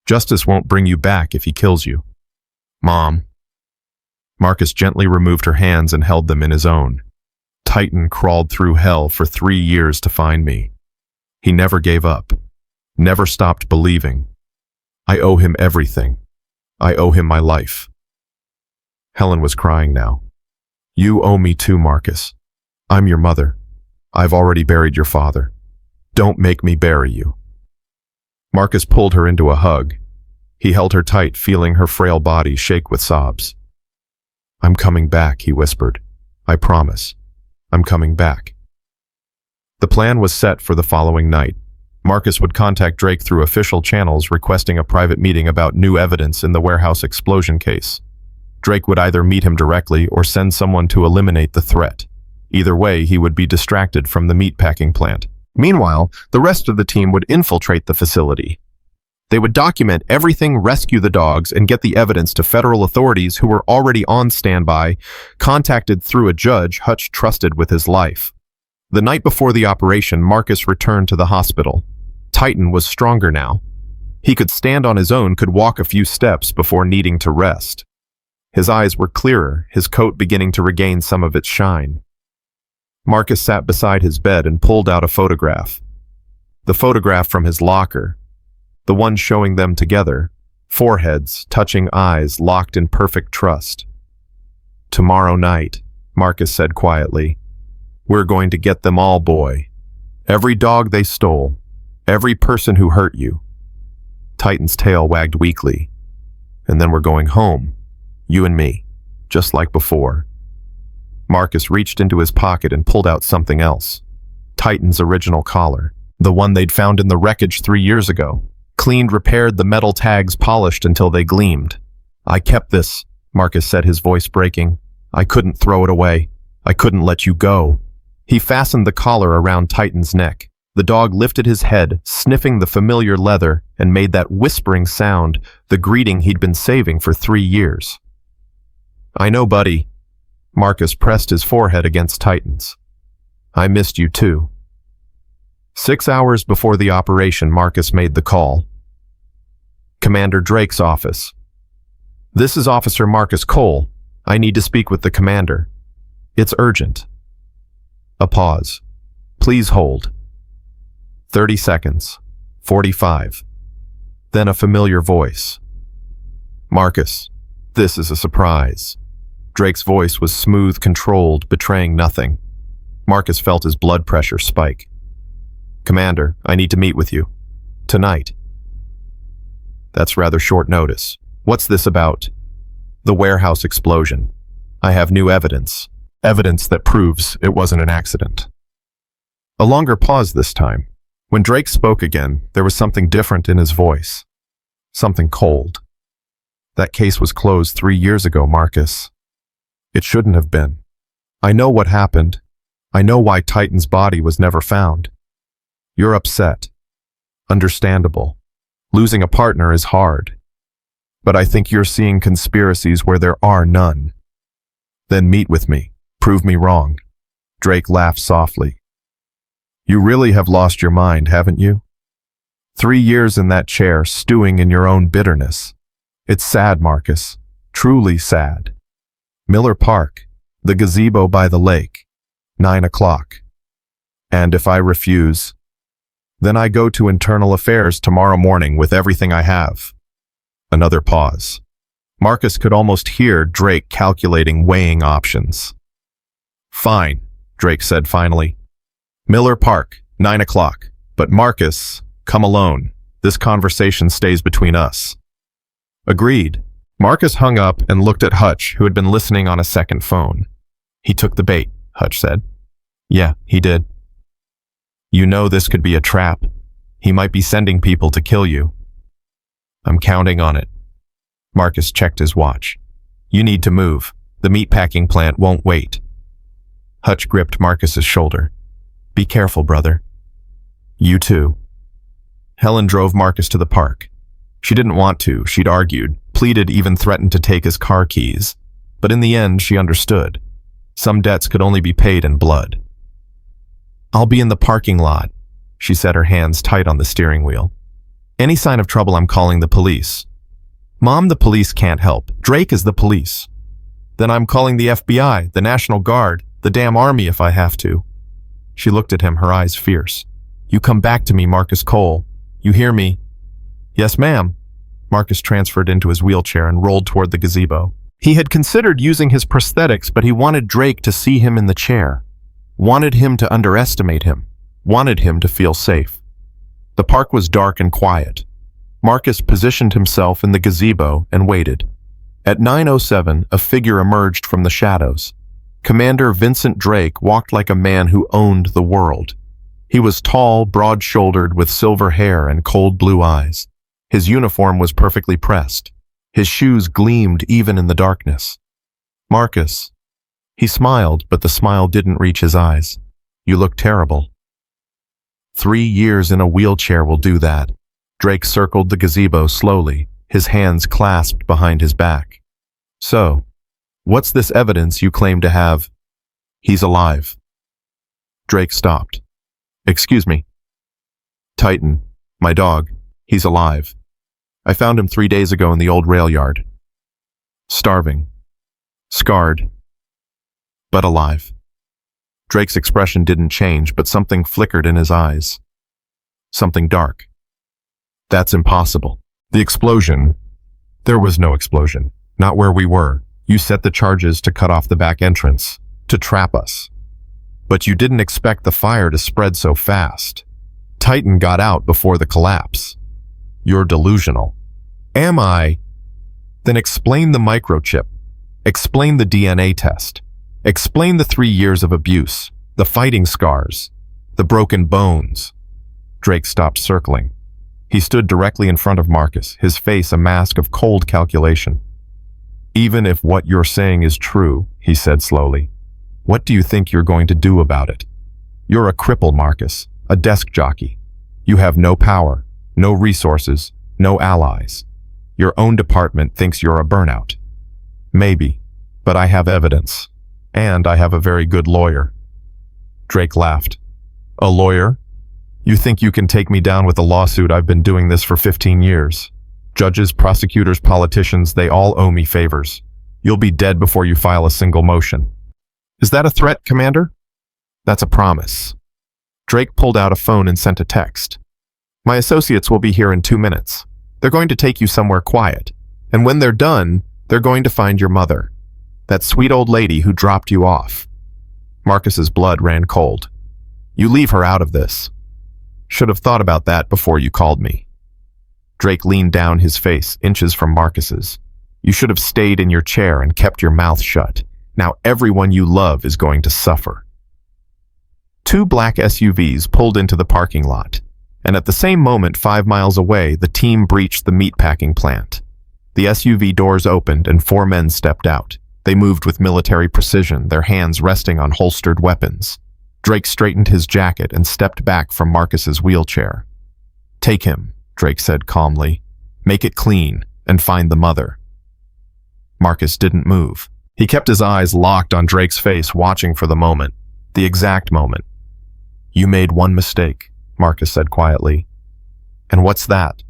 A: Justice won't bring you back if he kills you. Mom. Marcus gently removed her hands and held them in his own. Titan crawled through hell for 3 years to find me. He never gave up. Never stopped believing. I owe him everything. I owe him my life. Helen was crying now. You owe me too, Marcus. I'm your mother. I've already buried your father. Don't make me bury you. Marcus pulled her into a hug. He held her tight, feeling her frail body shake with sobs. I'm coming back, he whispered. I promise. I'm coming back. The plan was set for the following night. Marcus would contact Drake through official channels requesting a private meeting about new evidence in the warehouse explosion case. Drake would either meet him directly or send someone to eliminate the threat. Either way, he would be distracted from the meatpacking plant. Meanwhile, the rest of the team would infiltrate the facility. They would document everything, rescue the dogs, and get the evidence to federal authorities who were already on standby, contacted through a judge Hutch trusted with his life. The night before the operation, Marcus returned to the hospital. Titan was stronger now. He could stand on his own, could walk a few steps before needing to rest. His eyes were clearer, his coat beginning to regain some of its shine. Marcus sat beside his bed and pulled out a photograph. The photograph from his locker. The one showing them together, foreheads, touching eyes, locked in perfect trust. Tomorrow night, Marcus said quietly, we're going to get them all, boy. Every dog they stole, every person who hurt you. Titan's tail wagged weakly. And then we're going home, you and me, just like before. Marcus reached into his pocket and pulled out something else. Titan's original collar. The one they'd found in the wreckage 3 years ago. Cleaned, repaired, the metal tags polished until they gleamed. I kept this, Marcus said, his voice breaking. I couldn't throw it away. I couldn't let you go. He fastened the collar around Titan's neck. The dog lifted his head, sniffing the familiar leather, and made that whispering sound, the greeting he'd been saving for 3 years. I know, buddy. Marcus pressed his forehead against Titan's. I missed you too. 6 hours before the operation, Marcus made the call. Commander Drake's office. This is Officer Marcus Cole. I need to speak with the commander. It's urgent. A pause. Please hold. 30 seconds. 45. Then a familiar voice. Marcus, this is a surprise. Drake's voice was smooth, controlled, betraying nothing. Marcus felt his blood pressure spike. Commander, I need to meet with you. Tonight. That's rather short notice. What's this about? The warehouse explosion. I have new evidence. Evidence that proves it wasn't an accident. A longer pause this time. When Drake spoke again, there was something different in his voice. Something cold. That case was closed 3 years ago, Marcus. It shouldn't have been. I know what happened. I know why Titan's body was never found. You're upset. Understandable. Losing a partner is hard. But I think you're seeing conspiracies where there are none. Then meet with me. Prove me wrong. Drake laughed softly. You really have lost your mind, haven't you? 3 years in that chair, stewing in your own bitterness. It's sad, Marcus. Truly sad. Miller Park, the gazebo by the lake, 9 o'clock. And if I refuse, then I go to internal affairs tomorrow morning with everything I have. Another pause. Marcus could almost hear Drake calculating, weighing options. Fine, Drake said finally. Miller Park, 9 o'clock. But Marcus, come alone. This conversation stays between us. Agreed. Marcus hung up and looked at Hutch, who had been listening on a second phone. He took the bait, Hutch said. Yeah, he did. You know this could be a trap. He might be sending people to kill you. I'm counting on it. Marcus checked his watch. You need to move. The meatpacking plant won't wait. Hutch gripped Marcus's shoulder. Be careful, brother. You too. Helen drove Marcus to the park. She didn't want to, she'd argued, pleaded, even threatened to take his car keys. But in the end, she understood. Some debts could only be paid in blood. I'll be in the parking lot, she said, her hands tight on the steering wheel. Any sign of trouble, I'm calling the police. Mom, the police can't help. Drake is the police. Then I'm calling the FBI, the National Guard, the damn army if I have to. She looked at him, her eyes fierce. You come back to me, Marcus Cole. You hear me? Yes, ma'am. Marcus transferred into his wheelchair and rolled toward the gazebo. He had considered using his prosthetics, but he wanted Drake to see him in the chair. Wanted him to underestimate him. Wanted him to feel safe. The park was dark and quiet. Marcus positioned himself in the gazebo and waited. At 9:07, a figure emerged from the shadows. Commander Vincent Drake walked like a man who owned the world. He was tall, broad-shouldered, with silver hair and cold blue eyes. His uniform was perfectly pressed. His shoes gleamed even in the darkness. Marcus. He smiled, but the smile didn't reach his eyes. You look terrible. 3 years in a wheelchair will do that. Drake circled the gazebo slowly, his hands clasped behind his back. So, what's this evidence you claim to have? He's alive. Drake stopped. Excuse me. Titan, my dog, he's alive. I found him 3 days ago in the old rail yard. Starving. Scarred. But alive. Drake's expression didn't change, but something flickered in his eyes. Something dark. That's impossible. The explosion. There was no explosion. Not where we were. You set the charges to cut off the back entrance, to trap us. But you didn't expect the fire to spread so fast. Titan got out before the collapse. You're delusional. Am I? Then explain the microchip. Explain the DNA test. Explain the 3 years of abuse, the fighting scars, the broken bones. Drake stopped circling. He stood directly in front of Marcus, his face a mask of cold calculation. "Even if what you're saying is true," he said slowly, "what do you think you're going to do about it? You're a cripple, Marcus, a desk jockey. You have no power, no resources, no allies. Your own department thinks you're a burnout. Maybe, but I have evidence, and I have a very good lawyer." Drake laughed. "A lawyer? You think you can take me down with a lawsuit? I've been doing this for 15 years. Judges, prosecutors, politicians, they all owe me favors. You'll be dead before you file a single motion." "Is that a threat, Commander?" "That's a promise." Drake pulled out a phone and sent a text. "My associates will be here in 2 minutes. They're going to take you somewhere quiet. And when they're done, they're going to find your mother. That sweet old lady who dropped you off." Marcus's blood ran cold. "You leave her out of this. Should have thought about that before you called me." Drake leaned down, his face inches from Marcus's. "You should have stayed in your chair and kept your mouth shut. Now everyone you love is going to suffer." 2 black SUVs pulled into the parking lot, and at the same moment 5 miles away, the team breached the meatpacking plant. The SUV doors opened and 4 men stepped out. They moved with military precision, their hands resting on holstered weapons. Drake straightened his jacket and stepped back from Marcus's wheelchair. "Take him," Drake said calmly. "Make it clean and find the mother." Marcus didn't move. He kept his eyes locked on Drake's face, watching for the moment, the exact moment. "You made one mistake," Marcus said quietly. "And what's that?"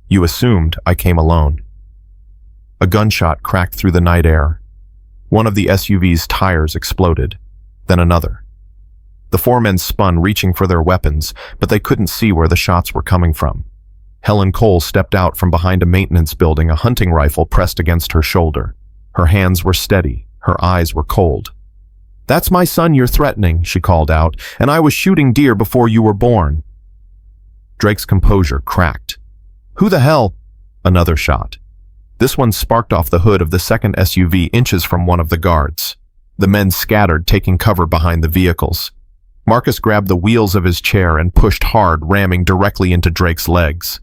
A: "You assumed I came alone." A gunshot cracked through the night air. One of the SUV's tires exploded, then another. The 4 men spun, reaching for their weapons, but they couldn't see where the shots were coming from. Helen Cole stepped out from behind a maintenance building, a hunting rifle pressed against her shoulder. Her hands were steady, her eyes were cold. "That's my son you're threatening," she called out, "and I was shooting deer before you were born." Drake's composure cracked. "Who the hell?" Another shot. This one sparked off the hood of the second SUV, inches from one of the guards. The men scattered, taking cover behind the vehicles. Marcus grabbed the wheels of his chair and pushed hard, ramming directly into Drake's legs.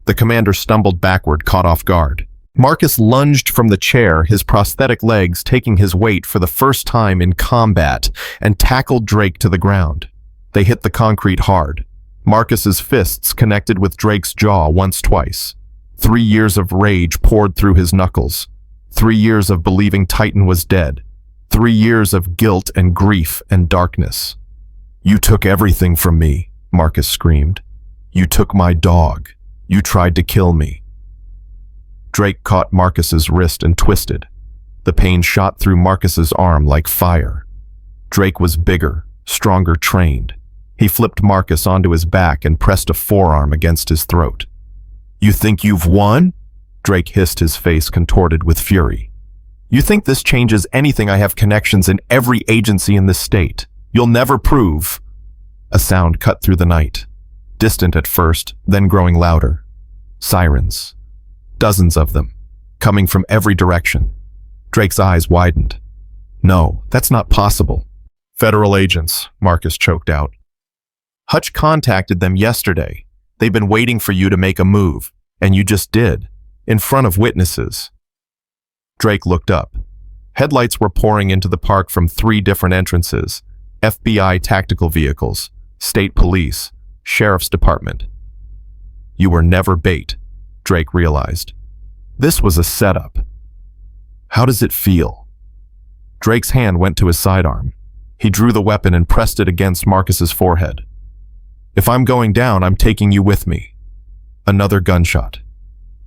A: The commander stumbled backward, caught off guard. Marcus lunged from the chair, his prosthetic legs taking his weight for the first time in combat, and tackled Drake to the ground. They hit the concrete hard. Marcus's fists connected with Drake's jaw twice. 3 years of rage poured through his knuckles. 3 years of believing Titan was dead. 3 years of guilt and grief and darkness. "You took everything from me," Marcus screamed. "You took my dog. You tried to kill me." Drake caught Marcus's wrist and twisted. The pain shot through Marcus's arm like fire. Drake was bigger, stronger, trained. He flipped Marcus onto his back and pressed a forearm against his throat. "You think you've won?" Drake hissed, his face contorted with fury. "You think this changes anything? I have connections in every agency in this state. You'll never prove." A sound cut through the night, distant at first, then growing louder. Sirens. Dozens of them, coming from every direction. Drake's eyes widened. "No, that's not possible." "Federal agents," Marcus choked out. "Hutch contacted them yesterday. They've been waiting for you to make a move, and you just did, in front of witnesses." Drake looked up. Headlights were pouring into the park from 3 different entrances. FBI tactical vehicles, state police, sheriff's department. You were never bait, Drake realized. This was a setup. "How does it feel?" Drake's hand went to his sidearm. He drew the weapon and pressed it against Marcus's forehead. "If I'm going down, I'm taking you with me." Another gunshot.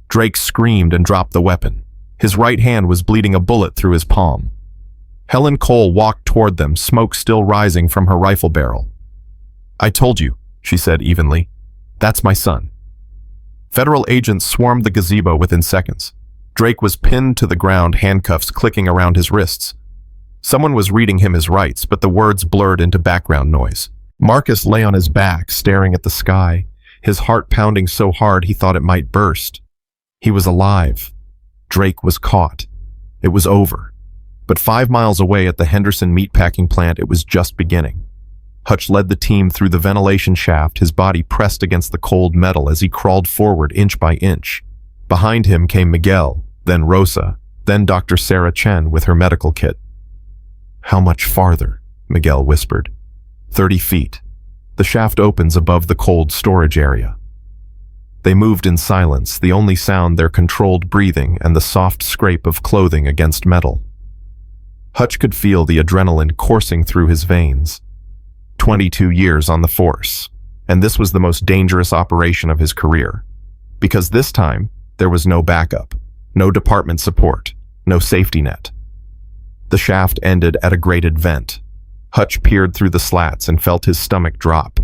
A: Drake screamed and dropped the weapon. His right hand was bleeding a bullet through his palm. Helen Cole walked toward them, smoke still rising from her rifle barrel. "I told you," she said evenly. "That's my son." Federal agents swarmed the gazebo within seconds. Drake was pinned to the ground, handcuffs clicking around his wrists. Someone was reading him his rights, but the words blurred into background noise. Marcus lay on his back, staring at the sky, his heart pounding so hard he thought it might burst. He was alive. Drake was caught. It was over. But 5 miles away at the Henderson meatpacking plant, it was just beginning. Hutch led the team through the ventilation shaft, his body pressed against the cold metal as he crawled forward inch by inch. Behind him came Miguel, then Rosa, then Dr. Sarah Chen with her medical kit. "How much farther?" Miguel whispered. 30 feet. The shaft opens above the cold storage area. They moved in silence, the only sound their controlled breathing and the soft scrape of clothing against metal. Hutch could feel the adrenaline coursing through his veins. 22 years on the force, and this was the most dangerous operation of his career. Because this time, there was no backup, no department support, no safety net. The shaft ended at a grated vent. Hutch peered through the slats and felt his stomach drop.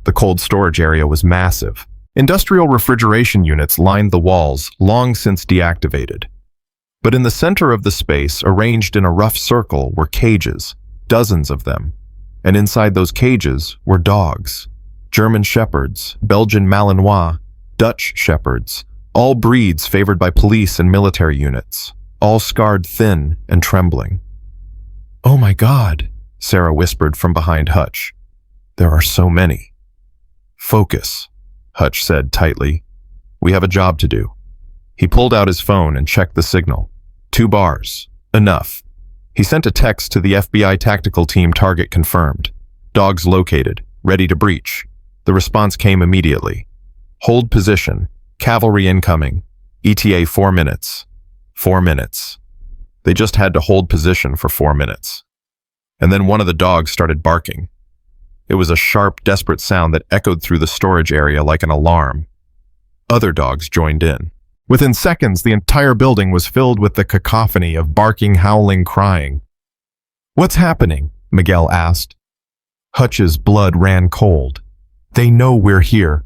A: The cold storage area was massive. Industrial refrigeration units lined the walls, long since deactivated. But in the center of the space, arranged in a rough circle, were cages, dozens of them. And inside those cages were dogs. German shepherds, Belgian Malinois, Dutch shepherds, all breeds favored by police and military units, all scarred thin and trembling. "Oh my God," Sarah whispered from behind Hutch. "There are so many." "Focus," Hutch said tightly. "We have a job to do." He pulled out his phone and checked the signal. 2 bars. Enough. He sent a text to the FBI tactical team, target confirmed. Dogs located, ready to breach. The response came immediately. Hold position. Cavalry incoming. ETA 4 minutes. 4 minutes. They just had to hold position for 4 minutes. And then one of the dogs started barking. It was a sharp, desperate sound that echoed through the storage area like an alarm. Other dogs joined in. Within seconds, the entire building was filled with the cacophony of barking, howling, crying. "What's happening?" Miguel asked. Hutch's blood ran cold. "They know we're here."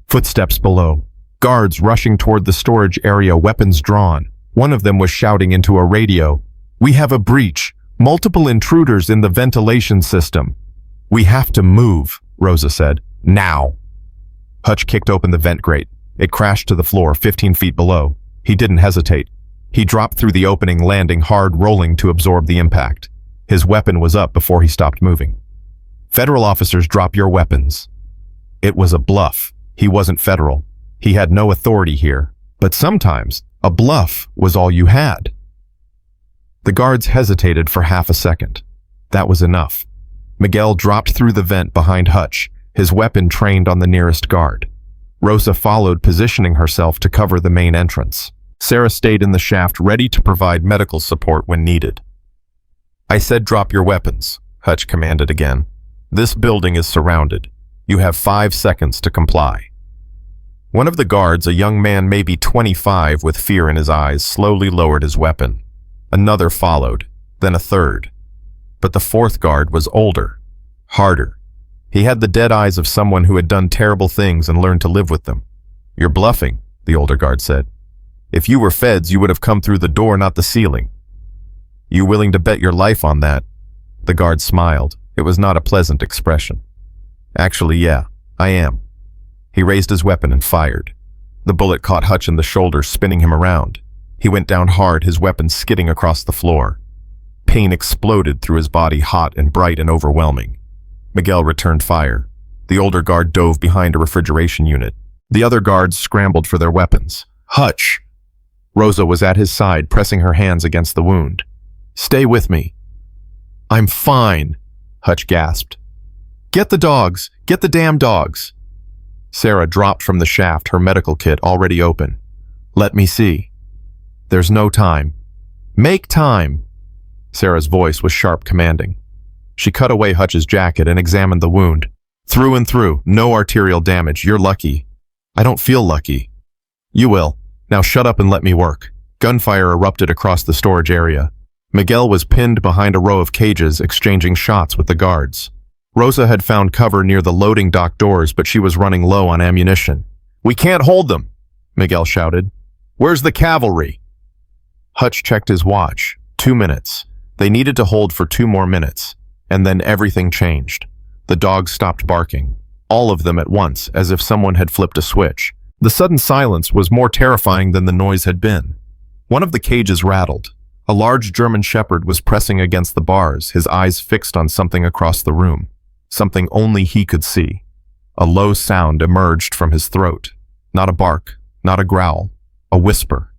A: Footsteps below. Guards rushing toward the storage area, weapons drawn. One of them was shouting into a radio, "We have a breach. Multiple intruders in the ventilation system." "We have to move," Rosa said. "Now." Hutch kicked open the vent grate. It crashed to the floor 15 feet below. He didn't hesitate. He dropped through the opening, landing hard, rolling to absorb the impact. His weapon was up before he stopped moving. "Federal officers, drop your weapons." It was a bluff. He wasn't federal. He had no authority here. But sometimes, a bluff was all you had. The guards hesitated for half a second. That was enough. Miguel dropped through the vent behind Hutch, his weapon trained on the nearest guard. Rosa followed, positioning herself to cover the main entrance. Sarah stayed in the shaft, ready to provide medical support when needed. "I said drop your weapons," Hutch commanded again. "This building is surrounded. You have 5 seconds to comply." One of the guards, a young man maybe 25 with fear in his eyes, slowly lowered his weapon. Another followed, then a third. But the 4th guard was older, harder. He had the dead eyes of someone who had done terrible things and learned to live with them. "You're bluffing," the older guard said. "If you were feds, you would have come through the door, not the ceiling." "You willing to bet your life on that?" The guard smiled. It was not a pleasant expression. "Actually, yeah, I am." He raised his weapon and fired. The bullet caught Hutch in the shoulder, spinning him around. He went down hard, his weapon skidding across the floor. Pain exploded through his body, hot and bright and overwhelming. Miguel returned fire. The older guard dove behind a refrigeration unit. The other guards scrambled for their weapons. "Hutch!" Rosa was at his side, pressing her hands against the wound. "Stay with me." "I'm fine," Hutch gasped. "Get the dogs! Get the damn dogs!" Sarah dropped from the shaft, her medical kit already open. "Let me see." "There's no time." "Make time!" Sarah's voice was sharp, commanding. She cut away Hutch's jacket and examined the wound. "Through and through, no arterial damage. You're lucky." "I don't feel lucky." "You will. Now shut up and let me work." Gunfire erupted across the storage area. Miguel was pinned behind a row of cages, exchanging shots with the guards. Rosa had found cover near the loading dock doors, but she was running low on ammunition. "We can't hold them," Miguel shouted. "Where's the cavalry?" Hutch checked his watch. 2 minutes. They needed to hold for 2 more minutes. And then everything changed. The dogs stopped barking. All of them at once, as if someone had flipped a switch. The sudden silence was more terrifying than the noise had been. One of the cages rattled. A large German shepherd was pressing against the bars, his eyes fixed on something across the room. something only he could see. A low sound emerged from his throat. Not a bark, not a growl, a whisper.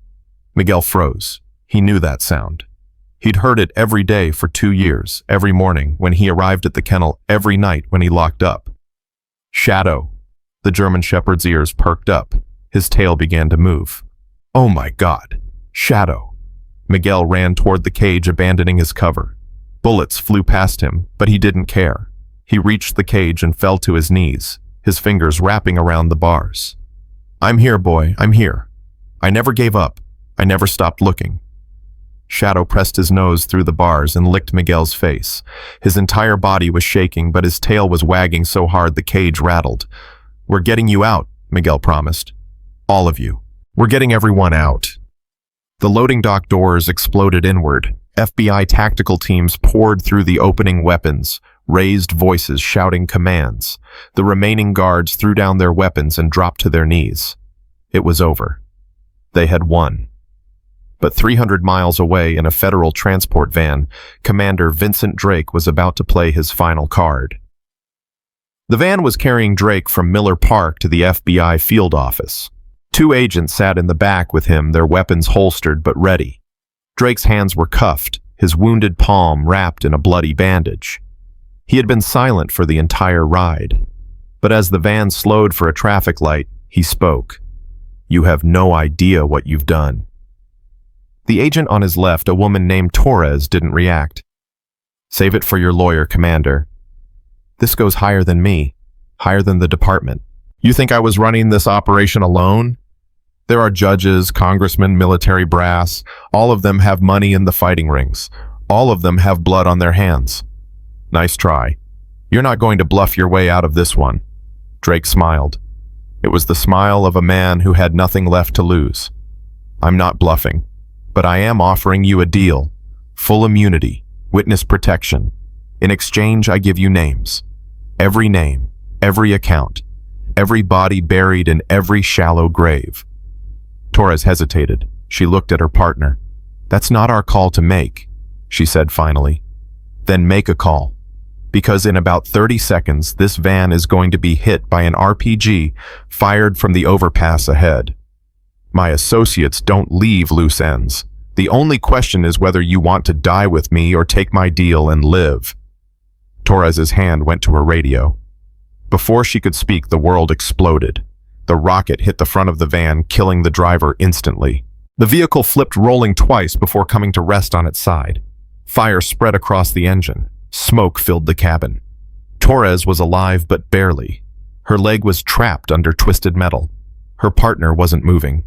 A: Miguel froze. He knew that sound. He'd heard it every day for 2 years, every morning when he arrived at the kennel, every night when he locked up. Shadow. The German shepherd's ears perked up. His tail began to move. Oh my God. Shadow. Miguel ran toward the cage, abandoning his cover. Bullets flew past him, but he didn't care. He reached the cage and fell to his knees, his fingers wrapping around the bars. I'm here, boy, I'm here. I never gave up. I never stopped looking. Shadow pressed his nose through the bars and licked Miguel's face. His entire body was shaking, but his tail was wagging so hard the cage rattled. We're getting you out, Miguel promised. All of you. We're getting everyone out. The loading dock doors exploded inward. FBI tactical teams poured through the opening weapons, raised voices shouting commands. The remaining guards threw down their weapons and dropped to their knees. It was over. They had won. But 300 miles away in a federal transport van, Commander Vincent Drake was about to play his final card. The van was carrying Drake from Miller Park to the FBI field office. 2 agents sat in the back with him, their weapons holstered but ready. Drake's hands were cuffed, his wounded palm wrapped in a bloody bandage. He had been silent for the entire ride. But as the van slowed for a traffic light, he spoke. You have no idea what you've done. The agent on his left, a woman named Torres, didn't react. Save it for your lawyer, Commander. This goes higher than me, higher than the department. You think I was running this operation alone? There are judges, congressmen, military brass. All of them have money in the fighting rings. All of them have blood on their hands. Nice try. You're not going to bluff your way out of this one. Drake smiled. It was the smile of a man who had nothing left to lose. I'm not bluffing, but I am offering you a deal. Full immunity, witness protection. In exchange, I give you names. Every name, every account, every body buried in every shallow grave. Torres hesitated. She looked at her partner. That's not our call to make, she said finally. Then make a call. Because in about 30 seconds, this van is going to be hit by an RPG fired from the overpass ahead. My associates don't leave loose ends. The only question is whether you want to die with me or take my deal and live. Torres's hand went to her radio. Before she could speak, the world exploded. The rocket hit the front of the van, killing the driver instantly. The vehicle flipped, rolling twice before coming to rest on its side. Fire spread across the engine. Smoke filled the cabin. Torres was alive, but barely. Her leg was trapped under twisted metal. Her partner wasn't moving.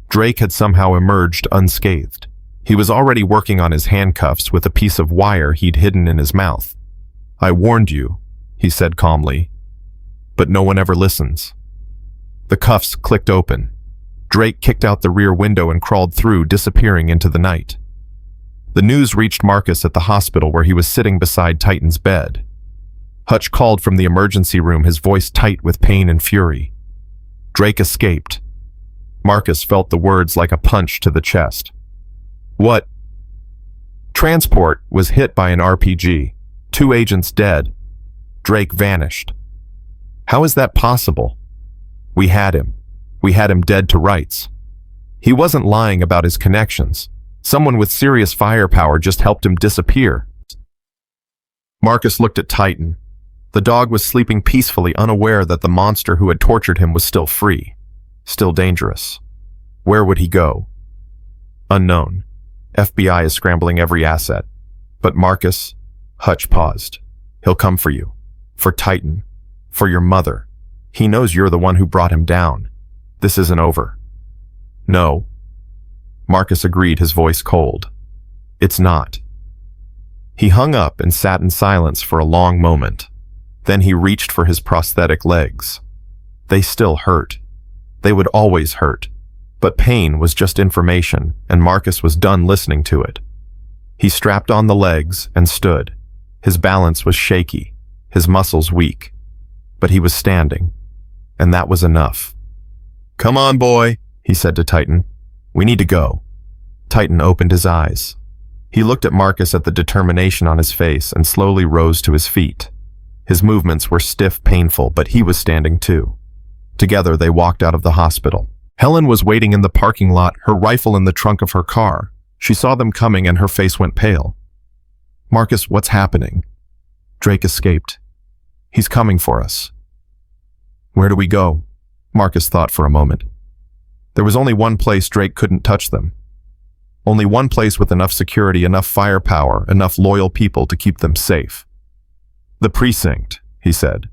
A: Drake had somehow emerged unscathed. He was already working on his handcuffs with a piece of wire he'd hidden in his mouth. I warned you, he said calmly. But no one ever listens. The cuffs clicked open. Drake kicked out the rear window and crawled through, disappearing into the night. The news reached Marcus at the hospital where he was sitting beside Titan's bed. Hutch called from the emergency room, his voice tight with pain and fury. Drake escaped. Marcus felt the words like a punch to the chest. What? Transport was hit by an RPG. 2 agents dead. Drake vanished. How is that possible? We had him. We had him dead to rights. He wasn't lying about his connections. Someone with serious firepower just helped him disappear. Marcus looked at Titan. The dog was sleeping peacefully, unaware that the monster who had tortured him was still free, still dangerous. Where would he go? Unknown. FBI is scrambling every asset. But Marcus, Hutch paused. He'll come for you. For Titan. For your mother. He knows you're the one who brought him down. This isn't over. No. Marcus agreed, his voice cold. It's not. He hung up and sat in silence for a long moment. Then he reached for his prosthetic legs. They still hurt. They would always hurt. But pain was just information, and Marcus was done listening to it. He strapped on the legs and stood. His balance was shaky, his muscles weak. But he was standing, and that was enough. Come on, boy, he said to Titan. We need to go. Titan opened his eyes. He looked at Marcus, at the determination on his face, and slowly rose to his feet. His movements were stiff, painful, but he was standing too. Together, they walked out of the hospital. Helen was waiting in the parking lot, her rifle in the trunk of her car. She saw them coming and her face went pale. "Marcus, what's happening?" "Drake escaped. He's coming for us." "Where do we go?" Marcus thought for a moment. There was only one place Drake couldn't touch them. Only one place with enough security, enough firepower, enough loyal people to keep them safe. "The precinct," he said.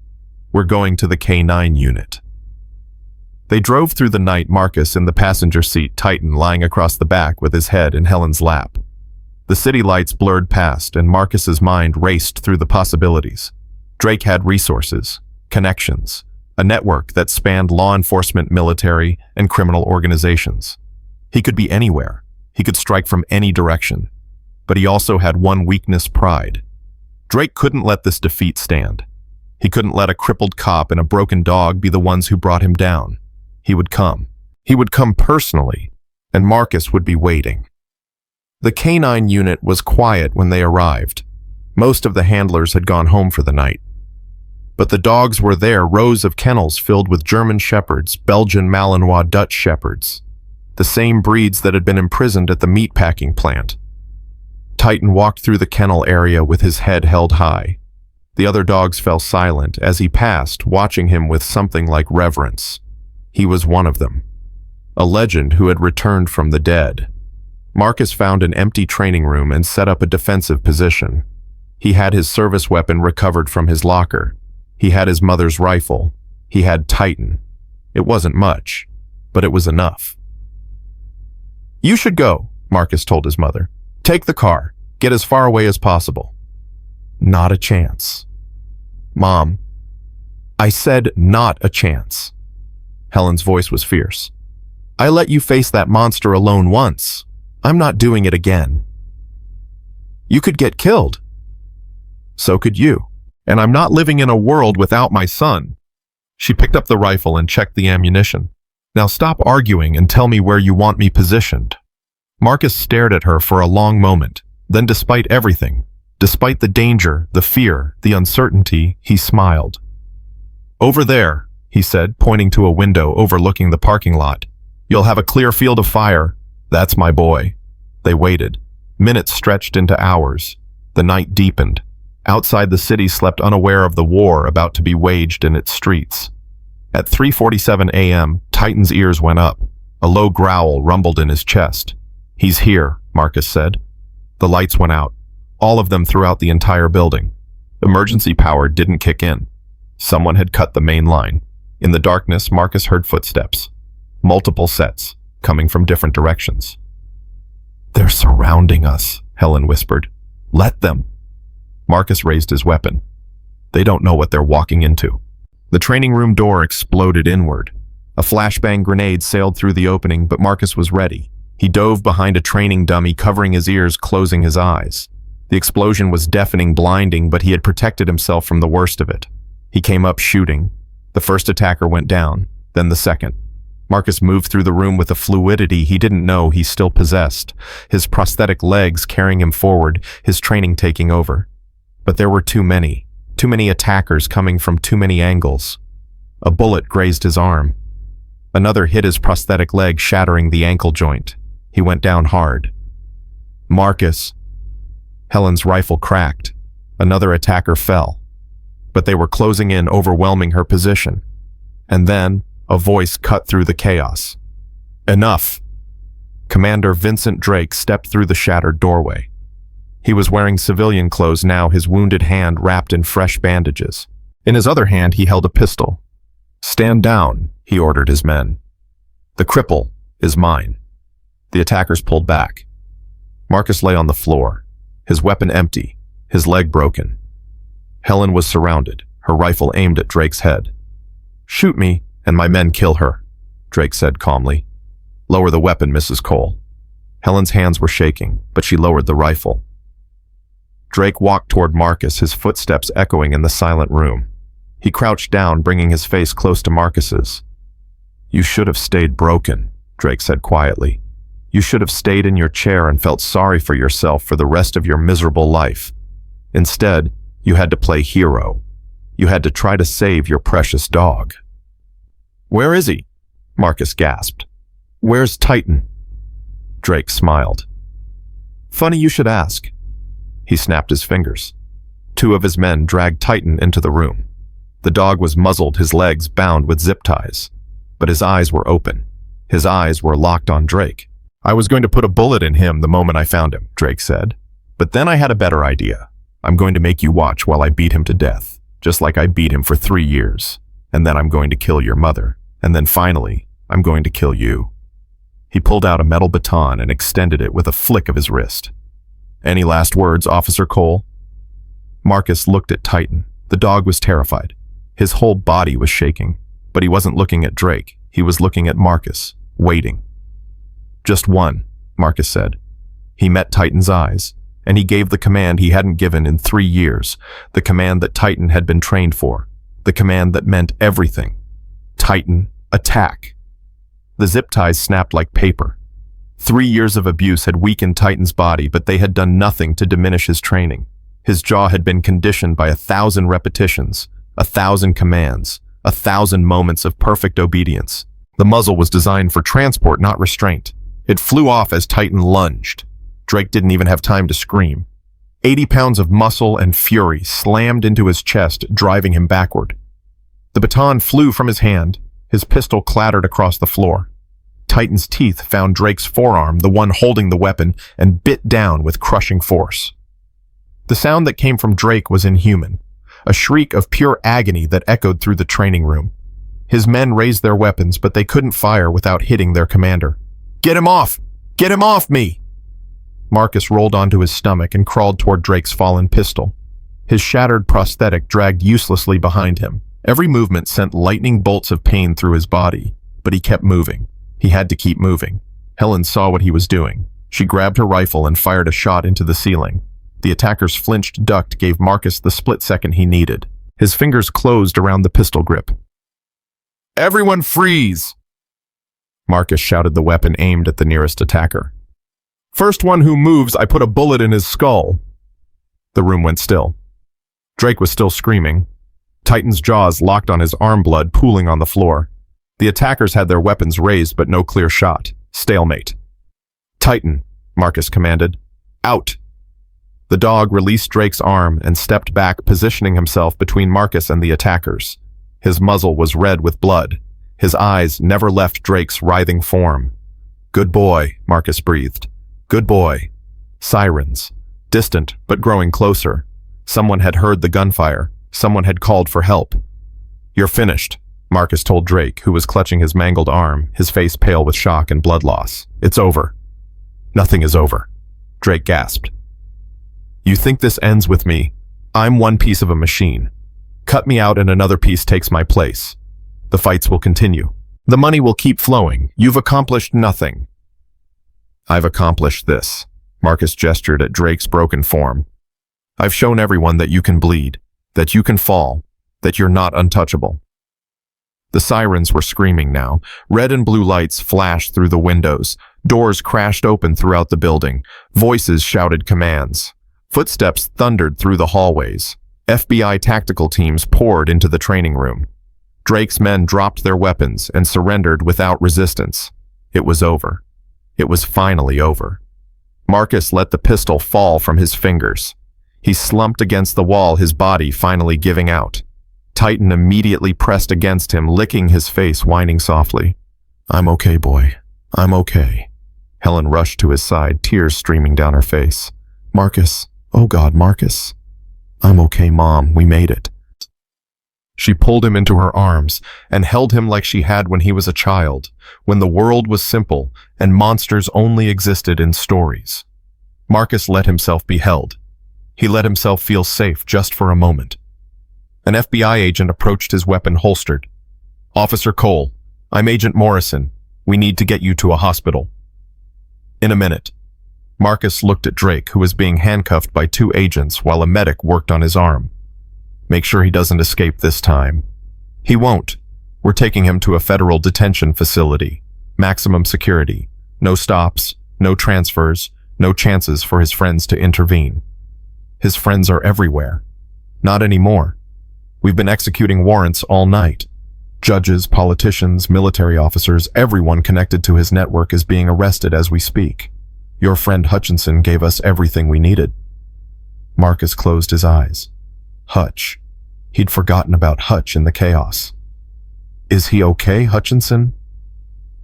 A: "We're going to the K9 unit." They drove through the night, Marcus in the passenger seat, Titan lying across the back with his head in Helen's lap. The city lights blurred past, and Marcus's mind raced through the possibilities. Drake had resources, connections, a network that spanned law enforcement, military, and criminal organizations. He could be anywhere. He could strike from any direction. But he also had one weakness: pride. Drake couldn't let this defeat stand. He couldn't let a crippled cop and a broken dog be the ones who brought him down. He would come. He would come personally, and Marcus would be waiting. The K9 unit was quiet when they arrived. Most of the handlers had gone home for the night. But the dogs were there, rows of kennels filled with German shepherds, Belgian Malinois, Dutch shepherds, the same breeds that had been imprisoned at the meatpacking plant. Titan walked through the kennel area with his head held high. The other dogs fell silent as he passed, watching him with something like reverence. He was one of them, a legend who had returned from the dead. Marcus found an empty training room and set up a defensive position. He had his service weapon recovered from his locker. He had his mother's rifle. He had Titan. It wasn't much, but it was enough. "You should go," Marcus told his mother. "Take the car. Get as far away as possible." "Not a chance." "Mom, I said not a chance." Helen's voice was fierce. "I let you face that monster alone once. I'm not doing it again." "You could get killed." "So could you. And I'm not living in a world without my son." She picked up the rifle and checked the ammunition. "Now stop arguing and tell me where you want me positioned." Marcus stared at her for a long moment. Then, despite everything, despite the danger, the fear, the uncertainty, he smiled. "Over there," he said, pointing to a window overlooking the parking lot. "You'll have a clear field of fire. That's my boy." They waited. Minutes stretched into hours. The night deepened. Outside, the city slept unaware of the war about to be waged in its streets. At 3:47 a.m., Titan's ears went up. A low growl rumbled in his chest. "He's here," Marcus said. The lights went out, all of them throughout the entire building. Emergency power didn't kick in. Someone had cut the main line. In the darkness, Marcus heard footsteps. Multiple sets, coming from different directions. "They're surrounding us," Helen whispered. "Let them." Marcus raised his weapon. They don't know what they're walking into. The training room door exploded inward. A flashbang grenade sailed through the opening, but Marcus was ready. He dove behind a training dummy, covering his ears, closing his eyes. The explosion was deafening, blinding, but he had protected himself from the worst of it. He came up shooting. The first attacker went down, then the second. Marcus moved through the room with a fluidity he didn't know he still possessed, his prosthetic legs carrying him forward, his training taking over. But there were too many attackers coming from too many angles. A bullet grazed his arm. Another hit his prosthetic leg, shattering the ankle joint. He went down hard. "Marcus." Helen's rifle cracked. Another attacker fell. But they were closing in, overwhelming her position. And then, a voice cut through the chaos. "Enough." Commander Vincent Drake stepped through the shattered doorway. He was wearing civilian clothes now, his wounded hand wrapped in fresh bandages. In his other hand, he held a pistol. "Stand down," he ordered his men. "The cripple is mine." The attackers pulled back. Marcus lay on the floor, his weapon empty, his leg broken. Helen was surrounded, her rifle aimed at Drake's head. "Shoot me, and my men kill her," Drake said calmly. "Lower the weapon, Mrs. Cole." Helen's hands were shaking, but she lowered the rifle. Drake walked toward Marcus, his footsteps echoing in the silent room. He crouched down, bringing his face close to Marcus's. "You should have stayed broken," Drake said quietly. "You should have stayed in your chair and felt sorry for yourself for the rest of your miserable life. Instead, you had to play hero. You had to try to save your precious dog." "Where is he?" Marcus gasped. "Where's Titan?" Drake smiled. "Funny you should ask." He snapped his fingers. Two of his men dragged Titan into the room. The dog was muzzled, his legs bound with zip ties. But his eyes were open. His eyes were locked on Drake. "I was going to put a bullet in him the moment I found him," Drake said. "But then I had a better idea. I'm going to make you watch while I beat him to death, just like I beat him for 3 years. And then I'm going to kill your mother. And then finally, I'm going to kill you." He pulled out a metal baton and extended it with a flick of his wrist. "Any last words, Officer Cole?" Marcus looked at Titan. The dog was terrified. His whole body was shaking, but he wasn't looking at Drake. He was looking at Marcus, waiting. "Just one," Marcus said. He met Titan's eyes, and he gave the command he hadn't given in 3 years, the command that Titan had been trained for, the command that meant everything. "Titan, attack." The zip ties snapped like paper. 3 years of abuse had weakened Titan's body, but they had done nothing to diminish his training. His jaw had been conditioned by 1,000 repetitions, 1,000 commands, 1,000 moments of perfect obedience. The muzzle was designed for transport, not restraint. It flew off as Titan lunged. Drake didn't even have time to scream. 80 pounds of muscle and fury slammed into his chest, driving him backward. The baton flew from his hand. His pistol clattered across the floor. Titan's teeth found Drake's forearm, the one holding the weapon, and bit down with crushing force. The sound that came from Drake was inhuman, a shriek of pure agony that echoed through the training room. His men raised their weapons, but they couldn't fire without hitting their commander. "Get him off! Get him off me!" Marcus rolled onto his stomach and crawled toward Drake's fallen pistol. His shattered prosthetic dragged uselessly behind him. Every movement sent lightning bolts of pain through his body, but he kept moving. He had to keep moving. Helen saw what he was doing. She grabbed her rifle and fired a shot into the ceiling. The attacker's flinched duct gave Marcus the split second he needed. His fingers closed around the pistol grip. "Everyone freeze!" Marcus shouted, the weapon aimed at the nearest attacker. "First one who moves, I put a bullet in his skull." The room went still. Drake was still screaming. Titan's jaws locked on his arm, blood pooling on the floor. The attackers had their weapons raised, but no clear shot. Stalemate. "Titan," Marcus commanded. "Out." The dog released Drake's arm and stepped back, positioning himself between Marcus and the attackers. His muzzle was red with blood. His eyes never left Drake's writhing form. "Good boy," Marcus breathed. "Good boy." Sirens. Distant, but growing closer. Someone had heard the gunfire. Someone had called for help. "You're finished," Marcus told Drake, who was clutching his mangled arm, his face pale with shock and blood loss. "It's over." "Nothing is over," Drake gasped. "You think this ends with me? I'm one piece of a machine. Cut me out and another piece takes my place. The fights will continue. The money will keep flowing. You've accomplished nothing." "I've accomplished this," Marcus gestured at Drake's broken form. "I've shown everyone that you can bleed, that you can fall, that you're not untouchable." The sirens were screaming now. Red and blue lights flashed through the windows. Doors crashed open throughout the building. Voices shouted commands. Footsteps thundered through the hallways. FBI tactical teams poured into the training room. Drake's men dropped their weapons and surrendered without resistance. It was over. It was finally over. Marcus let the pistol fall from his fingers. He slumped against the wall, his body finally giving out. Titan immediately pressed against him, licking his face, whining softly. "I'm okay, boy. I'm okay." Helen rushed to his side, tears streaming down her face. "Marcus. Oh God, Marcus." "I'm okay, Mom. We made it." She pulled him into her arms and held him like she had when he was a child, when the world was simple and monsters only existed in stories. Marcus let himself be held. He let himself feel safe just for a moment. An FBI agent approached, his weapon holstered. "Officer Cole, I'm Agent Morrison. We need to get you to a hospital." "In a minute." Marcus looked at Drake, who was being handcuffed by 2 agents while a medic worked on his arm. "Make sure he doesn't escape this time." "He won't. We're taking him to a federal detention facility. Maximum security. No stops, no transfers, no chances for his friends to intervene." "His friends are everywhere." "Not anymore." We've been executing warrants all night. Judges, politicians, military officers, everyone connected to his network is being arrested as we speak. Your friend Hutchinson gave us everything we needed." Marcus closed his eyes. Hutch. He'd forgotten about Hutch in the chaos. "Is he okay, Hutchinson?"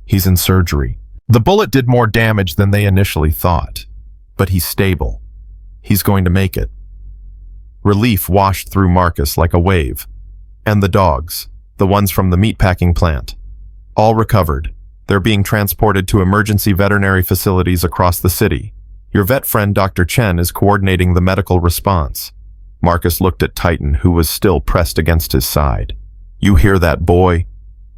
A: "He's in surgery. The bullet did more damage than they initially thought, but he's stable. He's going to make it." Relief washed through Marcus like a wave. And the dogs, the ones from the meatpacking plant, all recovered. They're being transported to emergency veterinary facilities across the city. Your vet friend Dr. Chen is coordinating the medical response. Marcus looked at Titan, who was still pressed against his side. "You hear that, boy?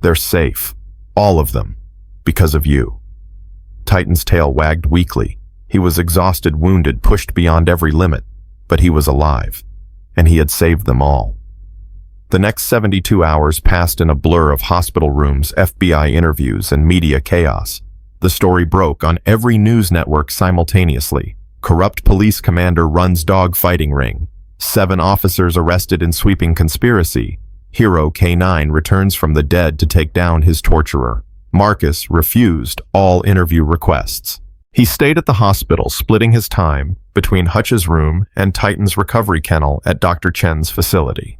A: They're safe. All of them. Because of you." Titan's tail wagged weakly. He was exhausted, wounded, pushed beyond every limit, but he was alive, and he had saved them all. The next 72 hours passed in a blur of hospital rooms, FBI interviews, and media chaos. The story broke on every news network simultaneously. Corrupt police commander runs dog fighting ring. 7 officers arrested in sweeping conspiracy. Hero K9 returns from the dead to take down his torturer. Marcus refused all interview requests. He stayed at the hospital, splitting his time between Hutch's room and Titan's recovery kennel at Dr. Chen's facility.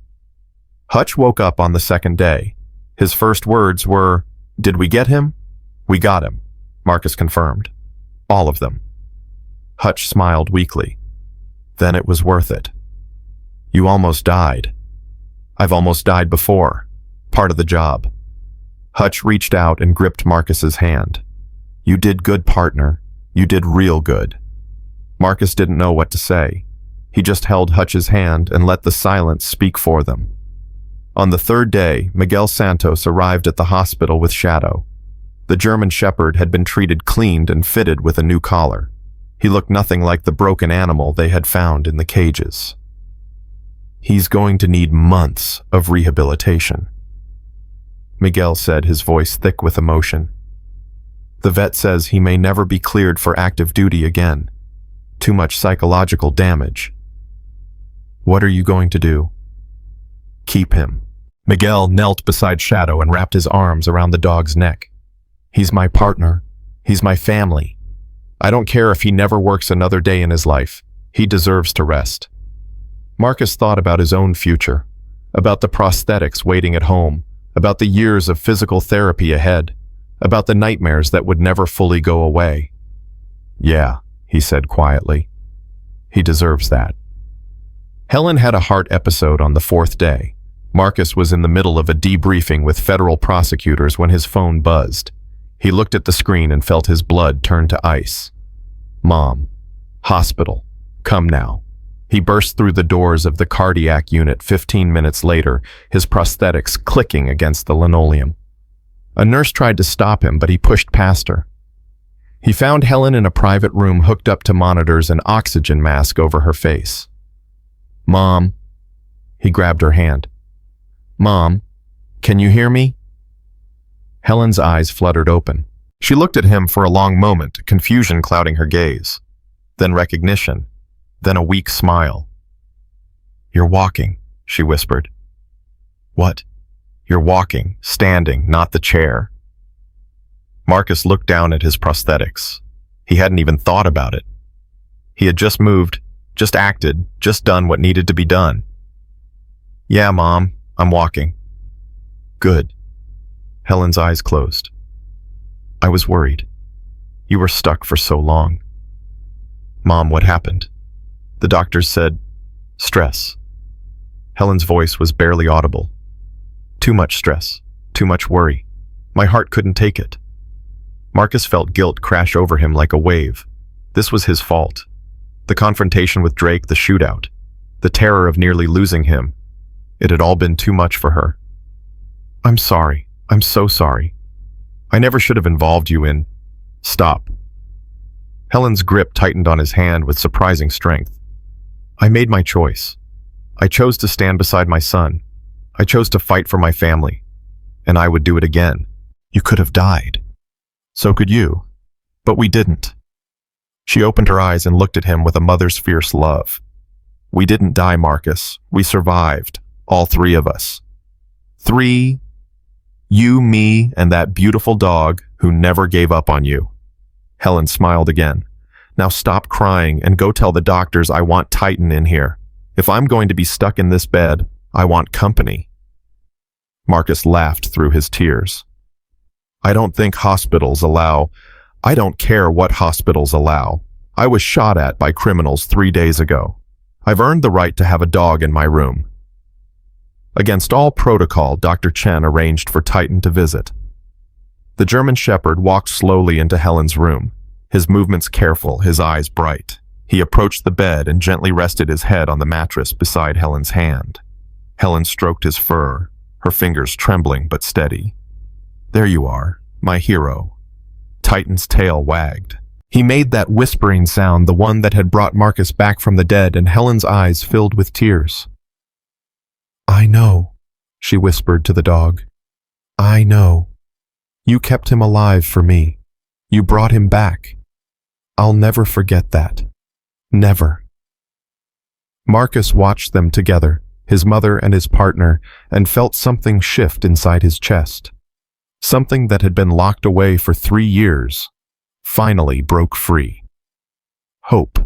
A: Hutch woke up on the second day. His first words were, "Did we get him?" "We got him," Marcus confirmed. "All of them." Hutch smiled weakly. "Then it was worth it. You almost died." "I've almost died before. Part of the job." Hutch reached out and gripped Marcus's hand. "You did good, partner. You did real good." Marcus didn't know what to say. He just held Hutch's hand and let the silence speak for them. On the third day, Miguel Santos arrived at the hospital with Shadow. The German Shepherd had been treated, cleaned, and fitted with a new collar. He looked nothing like the broken animal they had found in the cages. "He's going to need months of rehabilitation," Miguel said, his voice thick with emotion. "The vet says he may never be cleared for active duty again. Too much psychological damage." "What are you going to do?" "Keep him." Miguel knelt beside Shadow and wrapped his arms around the dog's neck. "He's my partner. He's my family. I don't care if he never works another day in his life. He deserves to rest." Marcus thought about his own future, about the prosthetics waiting at home, about the years of physical therapy ahead, about the nightmares that would never fully go away. "Yeah," he said quietly. "He deserves that." Helen had a heart episode on the 4th day. Marcus was in the middle of a debriefing with federal prosecutors when his phone buzzed. He looked at the screen and felt his blood turn to ice. "Mom. Hospital. Come now." He burst through the doors of the cardiac unit 15 minutes later, his prosthetics clicking against the linoleum. A nurse tried to stop him, but he pushed past her. He found Helen in a private room hooked up to monitors, an oxygen mask over her face. "Mom." He grabbed her hand. "Mom, can you hear me?" Helen's eyes fluttered open. She looked at him for a long moment, confusion clouding her gaze. Then recognition. Then a weak smile. "You're walking," she whispered. "What?" "You're walking, standing, not the chair." Marcus looked down at his prosthetics. He hadn't even thought about it. He had just moved, just acted, just done what needed to be done. "Yeah, Mom, I'm walking." "Good." Helen's eyes closed. "I was worried. You were stuck for so long." "Mom, what happened?" "The doctors said, stress." Helen's voice was barely audible. "Too much stress, too much worry. My heart couldn't take it." Marcus felt guilt crash over him like a wave. This was his fault. The confrontation with Drake, the shootout, the terror of nearly losing him. It had all been too much for her. "I'm sorry. I'm so sorry. I never should have involved you in—" "Stop." Helen's grip tightened on his hand with surprising strength. "I made my choice. I chose to stand beside my son. I chose to fight for my family. And I would do it again. You could have died. So could you. But we didn't." She opened her eyes and looked at him with a mother's fierce love. "We didn't die, Marcus. We survived. All three of us. Three, you, me, and that beautiful dog who never gave up on you. Helen smiled again. Now stop crying and go tell the doctors I want Titan in here. If I'm going to be stuck in this bed, I want company. Marcus laughed through his tears. I don't think hospitals allow. I don't care what hospitals allow. I was shot at by criminals 3 days ago. I've earned the right to have a dog in my room. Against all protocol, Dr. Chen arranged for Titan to visit. The German Shepherd walked slowly into Helen's room, his movements careful, his eyes bright. He approached the bed and gently rested his head on the mattress beside Helen's hand. Helen stroked his fur, her fingers trembling but steady. There you are, my hero. Titan's tail wagged. He made that whispering sound, the one that had brought Marcus back from the dead, and Helen's eyes filled with tears. I know, she whispered to the dog. I know. You kept him alive for me. You brought him back. I'll never forget that. Never. Marcus watched them together, his mother and his partner, and felt something shift inside his chest. Something that had been locked away for 3 years finally broke free. Hope.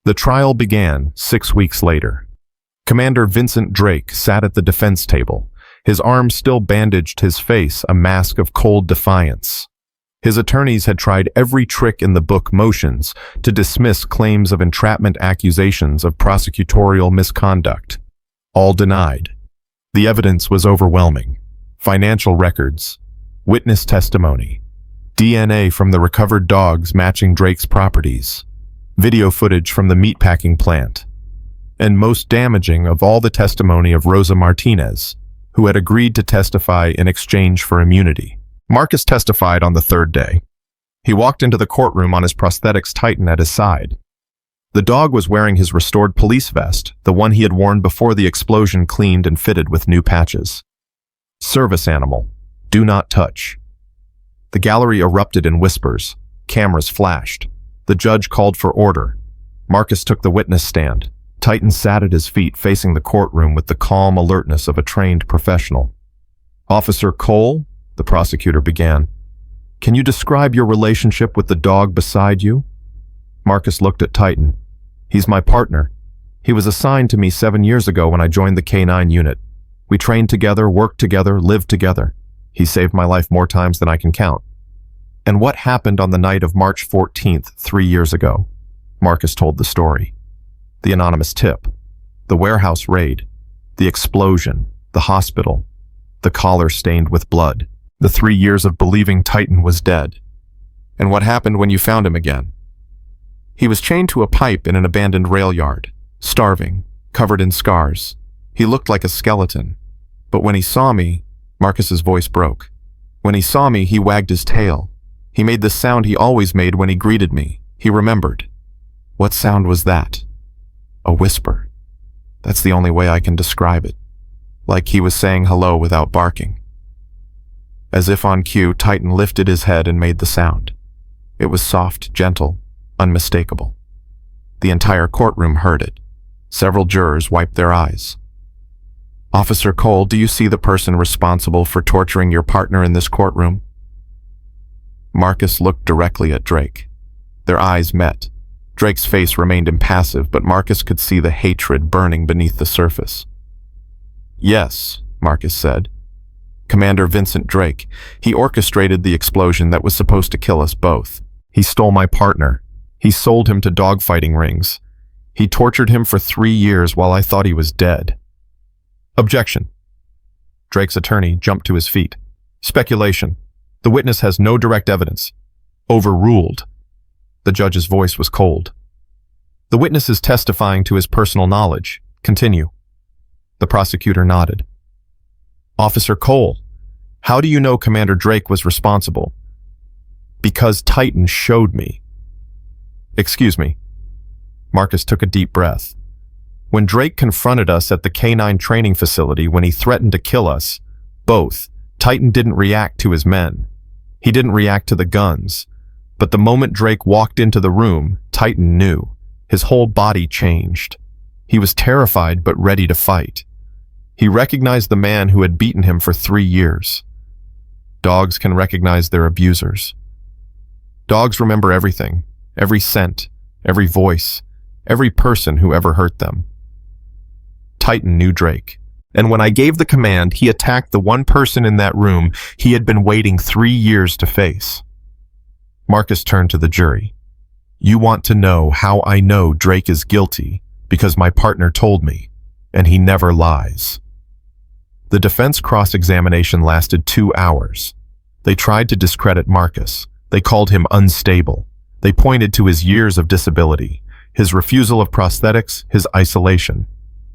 A: The trial began 6 weeks later. Commander Vincent Drake sat at the defense table. His arms still bandaged his face, a mask of cold defiance. His attorneys had tried every trick in the book motions to dismiss claims of entrapment, accusations of prosecutorial misconduct. All denied. The evidence was overwhelming. Financial records, witness testimony, DNA from the recovered dogs matching Drake's properties, video footage from the meatpacking plant, and most damaging of all, the testimony of Rosa Martinez, who had agreed to testify in exchange for immunity. Marcus testified on the 3rd day. He walked into the courtroom on his prosthetics Titan at his side. The dog was wearing his restored police vest, the one he had worn before the explosion, cleaned and fitted with new patches. Service animal. Do not touch. The gallery erupted in whispers. Cameras flashed. The judge called for order. Marcus took the witness stand. Titan sat at his feet, facing the courtroom with the calm alertness of a trained professional. Officer Cole, the prosecutor began, can you describe your relationship with the dog beside you? Marcus looked at Titan. He's my partner. He was assigned to me 7 years ago when I joined the K9 unit. We trained together, worked together, lived together. He saved my life more times than I can count. And what happened on the night of March 14th, 3 years ago? Marcus told the story. The anonymous tip, the warehouse raid, the explosion, the hospital, the collar stained with blood, the 3 years of believing Titan was dead. And what happened when you found him again? He was chained to a pipe in an abandoned rail yard, starving, covered in scars. He looked like a skeleton. But when he saw me, Marcus's voice broke. When he saw me, he wagged his tail. He made the sound he always made when he greeted me. He remembered. What sound was that? A whisper. That's the only way I can describe it. Like he was saying hello without barking. As if on cue, Titan lifted his head and made the sound. It was soft, gentle, unmistakable. The entire courtroom heard it. Several jurors wiped their eyes. Officer Cole, do you see the person responsible for torturing your partner in this courtroom? Marcus looked directly at Drake. Their eyes met. Drake's face remained impassive, but Marcus could see the hatred burning beneath the surface. Yes, Marcus said. Commander Vincent Drake. He orchestrated the explosion that was supposed to kill us both. He stole my partner. He sold him to dogfighting rings. He tortured him for 3 years while I thought he was dead. Objection. Drake's attorney jumped to his feet. Speculation. The witness has no direct evidence. Overruled. The judge's voice was cold. The witness is testifying to his personal knowledge. Continue. The prosecutor nodded. Officer Cole, how do you know Commander Drake was responsible? Because Titan showed me. Excuse me. Marcus took a deep breath. When Drake confronted us at the K9 training facility, when he threatened to kill us, both, Titan didn't react to his men. He didn't react to the guns. But the moment Drake walked into the room, Titan knew. His whole body changed. He was terrified but ready to fight. He recognized the man who had beaten him for 3 years. Dogs can recognize their abusers. Dogs remember everything, every scent, every voice, every person who ever hurt them. Titan knew Drake, and when I gave the command, he attacked the one person in that room he had been waiting 3 years to face. Marcus turned to the jury. You want to know how I know Drake is guilty because my partner told me, and he never lies. The defense cross-examination lasted 2 hours. They tried to discredit Marcus. They called him unstable. They pointed to his years of disability, his refusal of prosthetics, his isolation.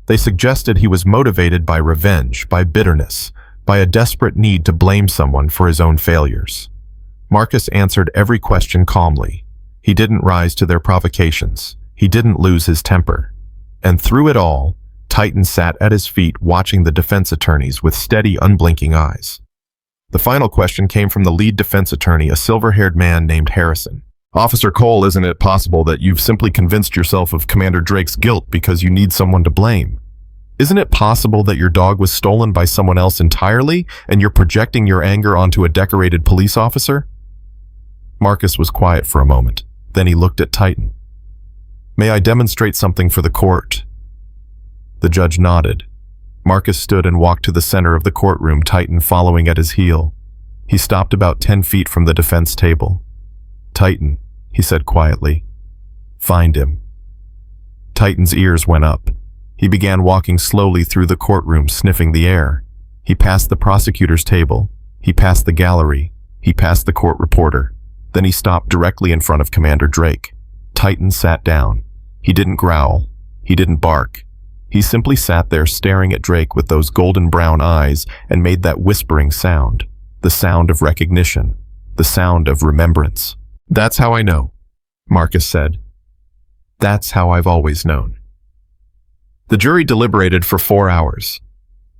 A: They suggested he was motivated by revenge, by bitterness, by a desperate need to blame someone for his own failures. Marcus answered every question calmly. He didn't rise to their provocations. He didn't lose his temper. And through it all, Titan sat at his feet watching the defense attorneys with steady, unblinking eyes. The final question came from the lead defense attorney, a silver-haired man named Harrison. Officer Cole, isn't it possible that you've simply convinced yourself of Commander Drake's guilt because you need someone to blame? Isn't it possible that your dog was stolen by someone else entirely and you're projecting your anger onto a decorated police officer? Marcus was quiet for a moment. Then he looked at Titan. May I demonstrate something for the court? The judge nodded. Marcus stood and walked to the center of the courtroom, Titan following at his heel. He stopped about 10 feet from the defense table. Titan, he said quietly. Find him. Titan's ears went up. He began walking slowly through the courtroom, sniffing the air. He passed the prosecutor's table. He passed the gallery. He passed the court reporter. Then he stopped directly in front of Commander Drake. Titan sat down. He didn't growl. He didn't bark. He simply sat there staring at Drake with those golden brown eyes and made that whispering sound. The sound of recognition. The sound of remembrance. That's how I know, Marcus said. That's how I've always known. The jury deliberated for 4 hours.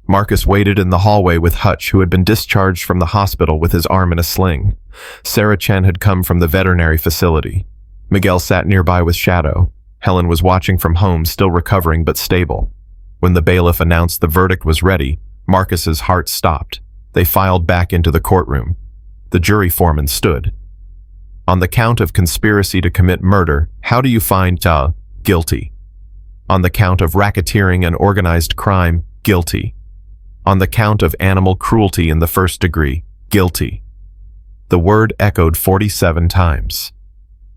A: Marcus waited in the hallway with Hutch, who had been discharged from the hospital with his arm in a sling. Sarah Chen had come from the veterinary facility. Miguel sat nearby with Shadow. Helen was watching from home, still recovering but stable. When the bailiff announced the verdict was ready, Marcus's heart stopped. They filed back into the courtroom. The jury foreman stood. On the count of conspiracy to commit murder, how do you find guilty? On the count of racketeering and organized crime, guilty. On the count of animal cruelty in the first degree, guilty. The word echoed 47 times.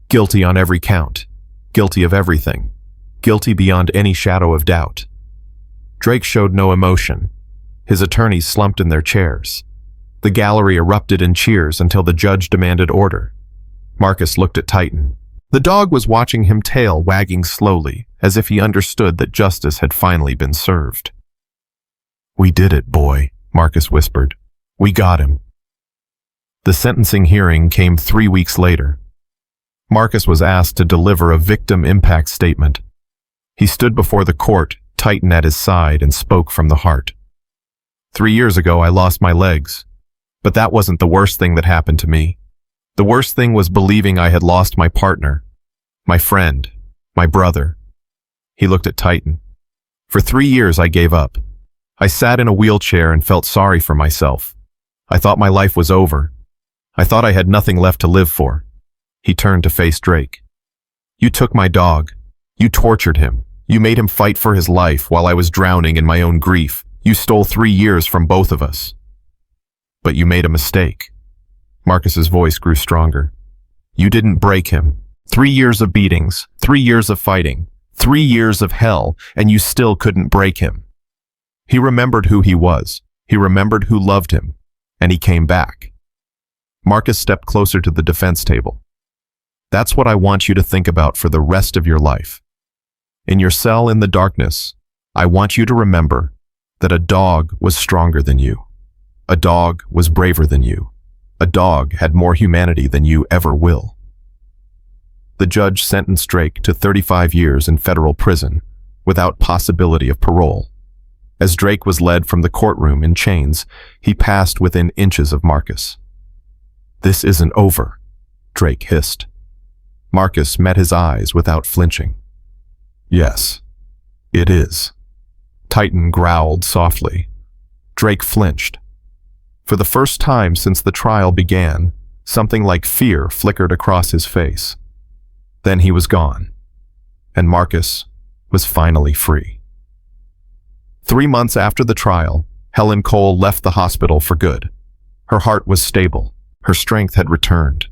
A: Guilty on every count. Guilty of everything. Guilty beyond any shadow of doubt. Drake showed no emotion. His attorneys slumped in their chairs. The gallery erupted in cheers until the judge demanded order. Marcus looked at Titan. The dog was watching him, tail wagging slowly, as if he understood that justice had finally been served. We did it, boy, Marcus whispered. We got him. The sentencing hearing came 3 weeks later. Marcus was asked to deliver a victim impact statement. He stood before the court, Titan at his side, and spoke from the heart. 3 years ago, I lost my legs. But that wasn't the worst thing that happened to me. The worst thing was believing I had lost my partner, my friend, my brother. He looked at Titan. For 3 years, I gave up. I sat in a wheelchair and felt sorry for myself. I thought my life was over. I thought I had nothing left to live for. He turned to face Drake. You took my dog. You tortured him. You made him fight for his life while I was drowning in my own grief. You stole 3 years from both of us. But you made a mistake. Marcus's voice grew stronger. You didn't break him. 3 years of beatings, 3 years of fighting, 3 years of hell, and you still couldn't break him. He remembered who he was. He remembered who loved him. And he came back. Marcus stepped closer to the defense table. That's what I want you to think about for the rest of your life. In your cell in the darkness, I want you to remember that a dog was stronger than you. A dog was braver than you. A dog had more humanity than you ever will. The judge sentenced Drake to 35 years in federal prison without possibility of parole. As Drake was led from the courtroom in chains, he passed within inches of Marcus. This isn't over, Drake hissed. Marcus met his eyes without flinching. Yes, it is. Titan growled softly. Drake flinched. For the first time since the trial began, something like fear flickered across his face. Then he was gone, and Marcus was finally free. 3 months after the trial, Helen Cole left the hospital for good. Her heart was stable. Her strength had returned.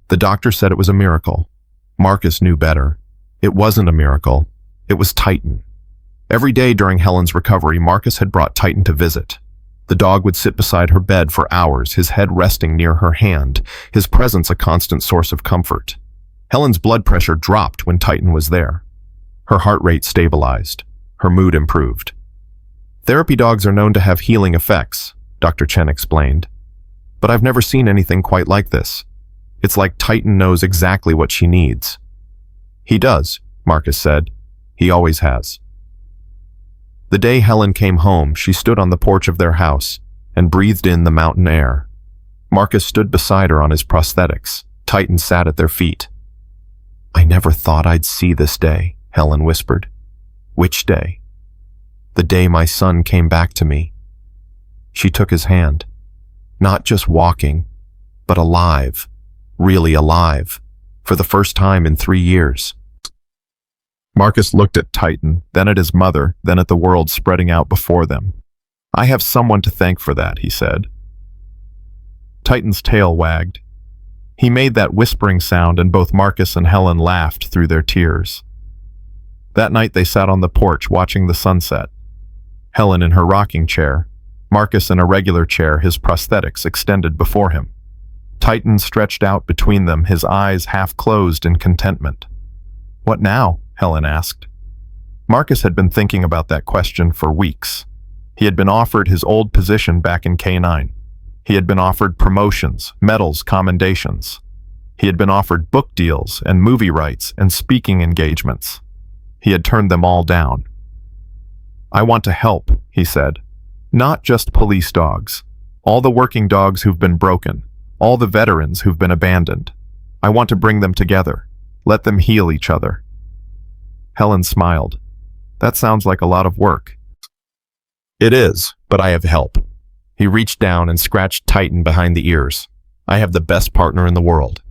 A: The doctor said it was a miracle. Marcus knew better. It wasn't a miracle. It was Titan. Every day during Helen's recovery, Marcus had brought Titan to visit. The dog would sit beside her bed for hours, his head resting near her hand, his presence a constant source of comfort. Helen's blood pressure dropped when Titan was there. Her heart rate stabilized. Her mood improved. Therapy dogs are known to have healing effects, Dr. Chen explained. But I've never seen anything quite like this. It's like Titan knows exactly what she needs. He does, Marcus said. He always has. The day Helen came home, she stood on the porch of their house and breathed in the mountain air. Marcus stood beside her on his prosthetics. Titan sat at their feet. I never thought I'd see this day, Helen whispered. Which day? The day my son came back to me. She took his hand. Not just walking, but alive, really alive, for the first time in 3 years. Marcus looked at Titan, then at his mother, then at the world spreading out before them. I have someone to thank for that, he said. Titan's tail wagged. He made that whispering sound, and both Marcus and Helen laughed through their tears. That night they sat on the porch watching the sunset. Helen in her rocking chair, Marcus in a regular chair, his prosthetics extended before him. Titan stretched out between them, his eyes half closed in contentment. What now? Helen asked. Marcus had been thinking about that question for weeks. He had been offered his old position back in K9. He had been offered promotions, medals, commendations. He had been offered book deals and movie rights and speaking engagements. He had turned them all down. I want to help, he said. Not just police dogs. All the working dogs who've been broken. All the veterans who've been abandoned. I want to bring them together. Let them heal each other. Helen smiled. That sounds like a lot of work. It is, but I have help. He reached down and scratched Titan behind the ears. I have the best partner in the world.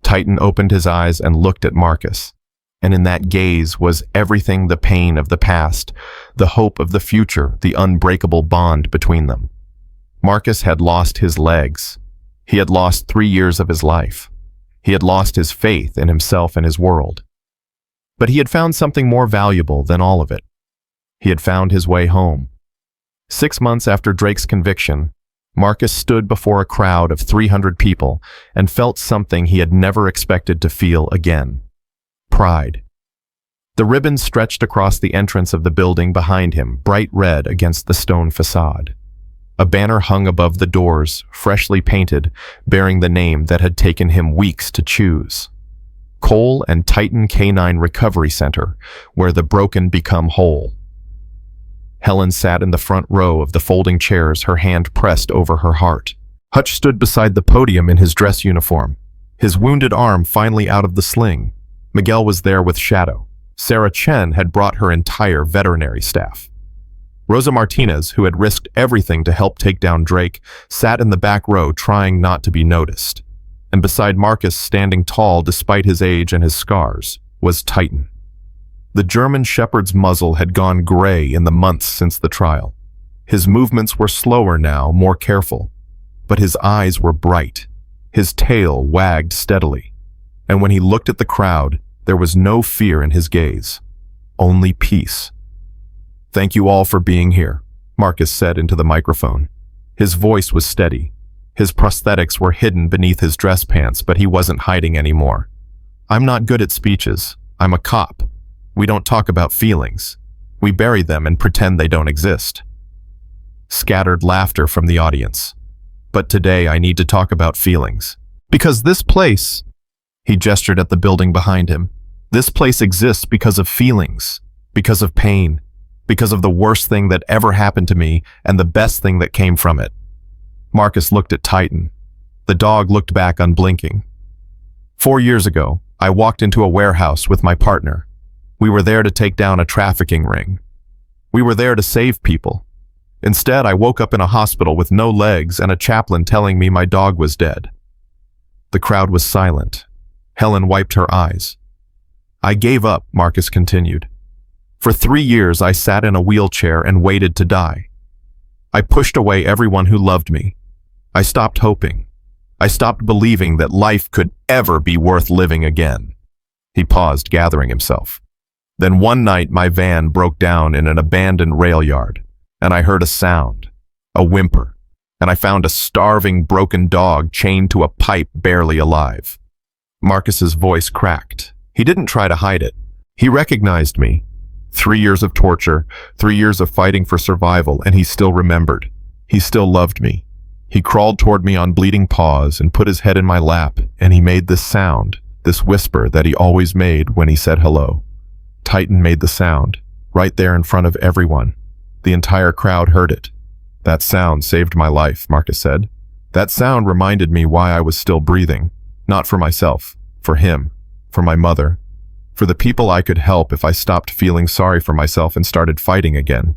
A: Titan opened his eyes and looked at Marcus. And in that gaze was everything, the pain of the past, the hope of the future, the unbreakable bond between them. Marcus had lost his legs. He had lost 3 years of his life. He had lost his faith in himself and his world. But he had found something more valuable than all of it. He had found his way home. 6 months after Drake's conviction, Marcus stood before a crowd of 300 people and felt something he had never expected to feel again. Pride. The ribbon stretched across the entrance of the building behind him, bright red against the stone facade. A banner hung above the doors, freshly painted, bearing the name that had taken him weeks to choose. Cole and Titan K9 Recovery Center, where the broken become whole. Helen sat in the front row of the folding chairs, her hand pressed over her heart. Hutch stood beside the podium in his dress uniform, his wounded arm finally out of the sling. Miguel was there with Shadow. Sarah Chen had brought her entire veterinary staff. Rosa Martinez, who had risked everything to help take down Drake, sat in the back row trying not to be noticed. And beside Marcus, standing tall despite his age and his scars, was Titan. The German shepherd's muzzle had gone gray in the months since the trial. His movements were slower now, more careful. But his eyes were bright. His tail wagged steadily. And when he looked at the crowd, there was no fear in his gaze. Only peace. Thank you all for being here, Marcus said into the microphone. His voice was steady. His prosthetics were hidden beneath his dress pants, but he wasn't hiding anymore. I'm not good at speeches. I'm a cop. We don't talk about feelings. We bury them and pretend they don't exist. Scattered laughter from the audience. But today I need to talk about feelings. Because this place, he gestured at the building behind him, this place exists because of feelings, because of pain, because of the worst thing that ever happened to me and the best thing that came from it. Marcus looked at Titan. The dog looked back unblinking. 4 years ago, I walked into a warehouse with my partner. We were there to take down a trafficking ring. We were there to save people. Instead, I woke up in a hospital with no legs and a chaplain telling me my dog was dead. The crowd was silent. Helen wiped her eyes. I gave up, Marcus continued. For 3 years, I sat in a wheelchair and waited to die. I pushed away everyone who loved me. I stopped hoping. I stopped believing that life could ever be worth living again. He paused, gathering himself. Then one night, my van broke down in an abandoned rail yard, and I heard a sound, a whimper, and I found a starving, broken dog chained to a pipe, barely alive. Marcus's voice cracked. He didn't try to hide it. He recognized me. 3 years of torture, 3 years of fighting for survival, and he still remembered. He still loved me. He crawled toward me on bleeding paws and put his head in my lap, and he made this sound, this whisper that he always made when he said hello. Titan made the sound, right there in front of everyone. The entire crowd heard it. That sound saved my life, Marcus said. That sound reminded me why I was still breathing. Not for myself, for him, for my mother, for the people I could help if I stopped feeling sorry for myself and started fighting again.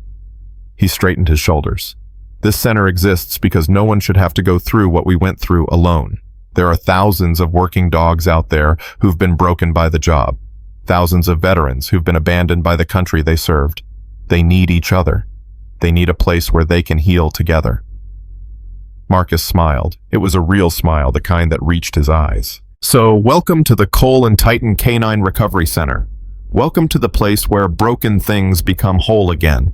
A: He straightened his shoulders. This center exists because no one should have to go through what we went through alone. There are thousands of working dogs out there who've been broken by the job. Thousands of veterans who've been abandoned by the country they served. They need each other. They need a place where they can heal together. Marcus smiled. It was a real smile, the kind that reached his eyes. So, welcome to the Cole and Titan Canine Recovery Center. Welcome to the place where broken things become whole again.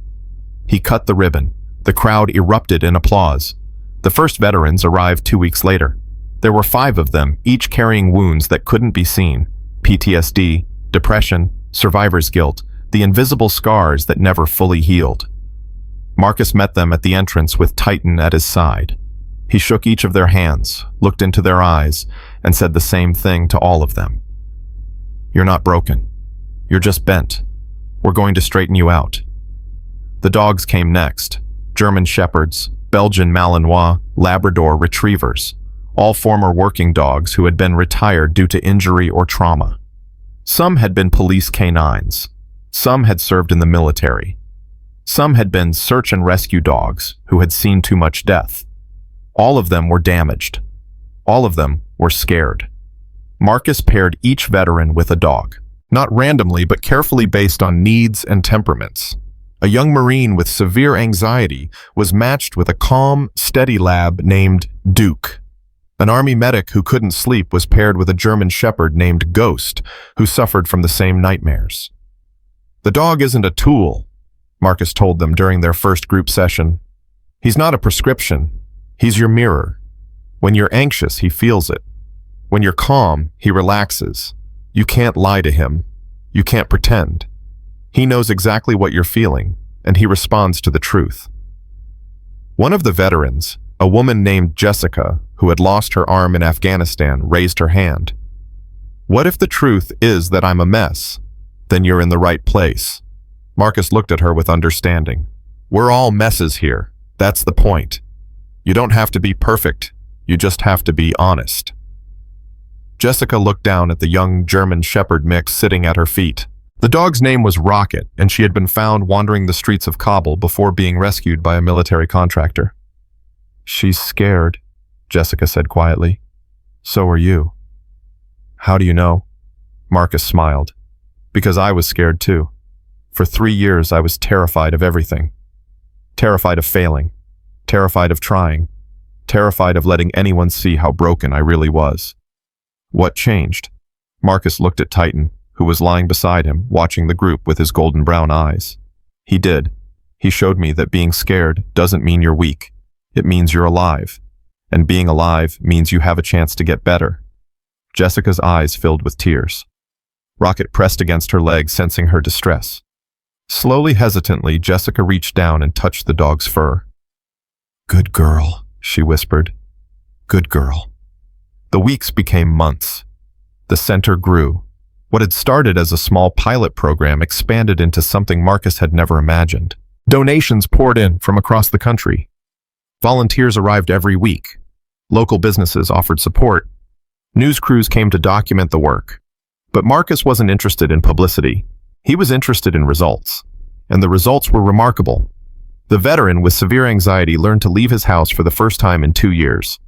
A: He cut the ribbon. The crowd erupted in applause. The first veterans arrived 2 weeks later. There were 5 of them, each carrying wounds that couldn't be seen. PTSD, depression, survivor's guilt, the invisible scars that never fully healed. Marcus met them at the entrance with Titan at his side. He shook each of their hands, looked into their eyes, and said the same thing to all of them. You're not broken. You're just bent. We're going to straighten you out. The dogs came next. German Shepherds, Belgian Malinois, Labrador Retrievers, all former working dogs who had been retired due to injury or trauma. Some had been police canines. Some had served in the military. Some had been search and rescue dogs who had seen too much death. All of them were damaged. All of them were scared. Marcus paired each veteran with a dog, not randomly but carefully based on needs and temperaments. A young Marine with severe anxiety was matched with a calm, steady lab named Duke. An Army medic who couldn't sleep was paired with a German Shepherd named Ghost, who suffered from the same nightmares. The dog isn't a tool, Marcus told them during their first group session. He's not a prescription. He's your mirror. When you're anxious, he feels it. When you're calm, he relaxes. You can't lie to him. You can't pretend. He knows exactly what you're feeling, and he responds to the truth. One of the veterans, a woman named Jessica, who had lost her arm in Afghanistan, raised her hand. What if the truth is that I'm a mess? Then you're in the right place. Marcus looked at her with understanding. We're all messes here. That's the point. You don't have to be perfect. You just have to be honest. Jessica looked down at the young German Shepherd mix sitting at her feet. The dog's name was Rocket, and she had been found wandering the streets of Kabul before being rescued by a military contractor. She's scared, Jessica said quietly. So are you. How do you know? Marcus smiled. Because I was scared too. For 3 years I was terrified of everything. Terrified of failing. Terrified of trying. Terrified of letting anyone see how broken I really was. What changed? Marcus looked at Titan, who was lying beside him, watching the group with his golden brown eyes. He did. He showed me that being scared doesn't mean you're weak. It means you're alive. And being alive means you have a chance to get better. Jessica's eyes filled with tears. Rocket pressed against her leg, sensing her distress. Slowly, hesitantly, Jessica reached down and touched the dog's fur. Good girl, she whispered. Good girl. The weeks became months. The center grew. What had started as a small pilot program expanded into something Marcus had never imagined. Donations poured in from across the country. Volunteers arrived every week. Local businesses offered support. News crews came to document the work. But Marcus wasn't interested in publicity. He was interested in results. and the results were remarkable. The veteran with severe anxiety learned to leave his house for the first time in 2 years.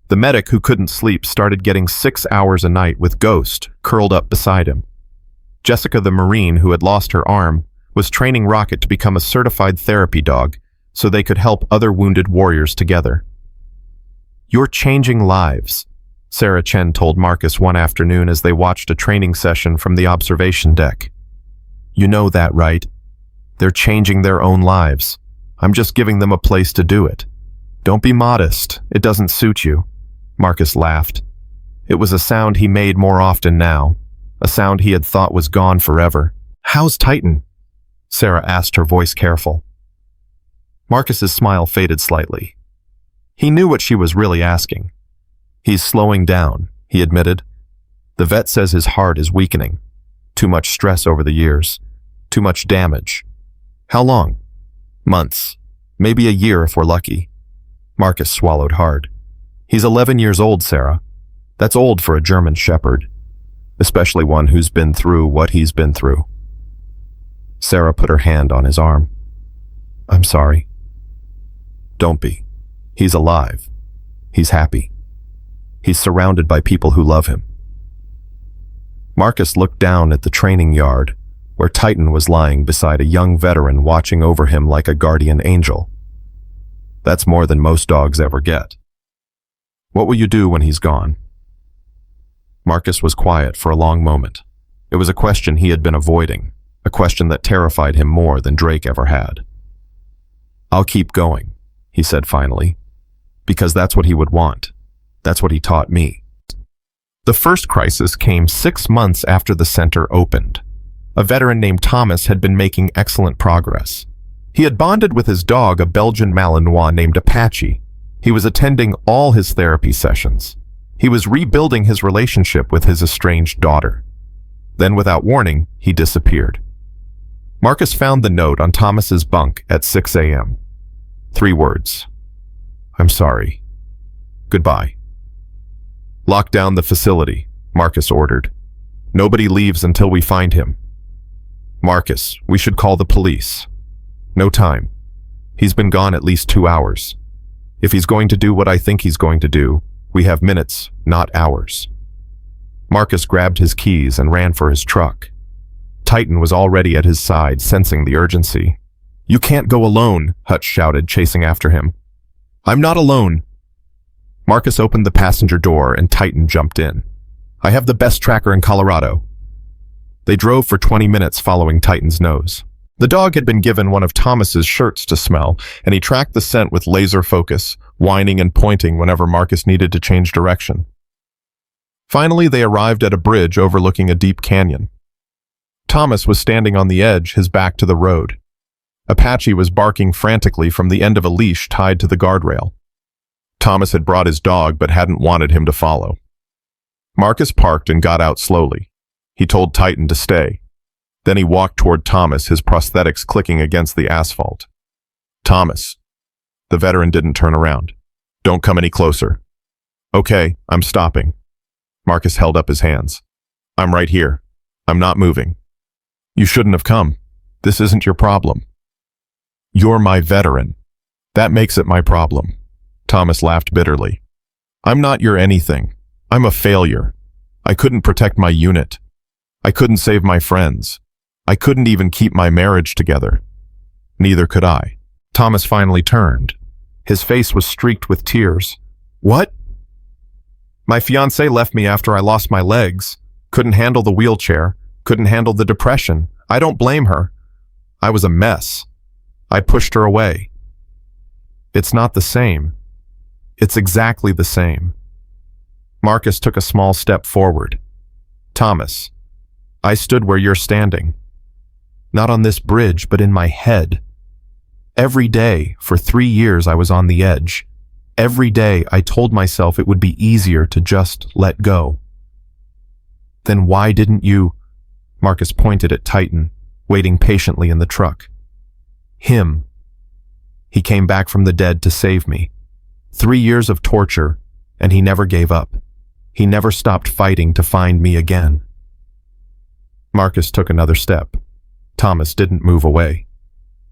A: The medic who couldn't sleep started getting 6 hours a night with Ghost curled up beside him. Jessica the Marine, who had lost her arm, was training Rocket to become a certified therapy dog so they could help other wounded warriors together. "You're changing lives," Sarah Chen told Marcus one afternoon as they watched a training session from the observation deck. "You know that, right? They're changing their own lives. I'm just giving them a place to do it. Don't be modest. It doesn't suit you." Marcus laughed. It was a sound he made more often now, a sound he had thought was gone forever. "How's Titan?" Sarah asked, her voice careful. Marcus's smile faded slightly. He knew what she was really asking. "He's slowing down," he admitted. "The vet says his heart is weakening. Too much stress over the years. Too much damage." "How long?" "Months. Maybe a year if we're lucky." Marcus swallowed hard. "He's 11 years old, Sarah. That's old for a German shepherd, especially one who's been through what he's been through." Sarah put her hand on his arm. "I'm sorry." "Don't be. He's alive. He's happy. He's surrounded by people who love him." Marcus looked down at the training yard, where Titan was lying beside a young veteran watching over him like a guardian angel. That's more than most dogs ever get. "What will you do when he's gone?" Marcus was quiet for a long moment. It was a question he had been avoiding, a question that terrified him more than Drake ever had. "I'll keep going," he said finally, "because that's what he would want. That's what he taught me." The first crisis came 6 months after the center opened. A veteran named Thomas had been making excellent progress. He had bonded with his dog, a Belgian Malinois named Apache. He was attending all his therapy sessions. He was rebuilding his relationship with his estranged daughter. Then, without warning, he disappeared. Marcus found the note on Thomas's bunk at 6 a.m. 3 words. "I'm sorry. Goodbye." "Lock down the facility," Marcus ordered. "Nobody leaves until we find him." "Marcus, we should call the police." "No time. He's been gone at least 2 hours. If he's going to do what I think he's going to do, we have minutes, not hours." Marcus grabbed his keys and ran for his truck. Titan was already at his side, sensing the urgency. "You can't go alone," Hutch shouted, chasing after him. "I'm not alone." Marcus opened the passenger door and Titan jumped in. "I have the best tracker in Colorado." They drove for 20 minutes following Titan's nose. The dog had been given one of Thomas's shirts to smell, and he tracked the scent with laser focus, whining and pointing whenever Marcus needed to change direction. Finally, they arrived at a bridge overlooking a deep canyon. Thomas was standing on the edge, his back to the road. Apache was barking frantically from the end of a leash tied to the guardrail. Thomas had brought his dog but hadn't wanted him to follow. Marcus parked and got out slowly. He told Titan to stay. Then he walked toward Thomas, his prosthetics clicking against the asphalt. "Thomas." The veteran didn't turn around. "Don't come any closer." "Okay, I'm stopping." Marcus held up his hands. "I'm right here. I'm not moving." "You shouldn't have come. This isn't your problem." "You're my veteran. That makes it my problem." Thomas laughed bitterly. "I'm not your anything. I'm a failure. I couldn't protect my unit. I couldn't save my friends. I couldn't even keep my marriage together. Neither could I." Thomas finally turned. His face was streaked with tears. "What?" "My fiancée left me after I lost my legs. Couldn't handle the wheelchair. Couldn't handle the depression. I don't blame her. I was a mess. I pushed her away." "It's not the same." "It's exactly the same." Marcus took a small step forward. "Thomas, I stood where you're standing. Not on this bridge, but in my head. Every day, for 3 years, I was on the edge. Every day, I told myself it would be easier to just let go." "Then why didn't you?" Marcus pointed at Titan, waiting patiently in the truck. "Him. He came back from the dead to save me. 3 years of torture, and he never gave up. He never stopped fighting to find me again." Marcus took another step. Thomas didn't move away.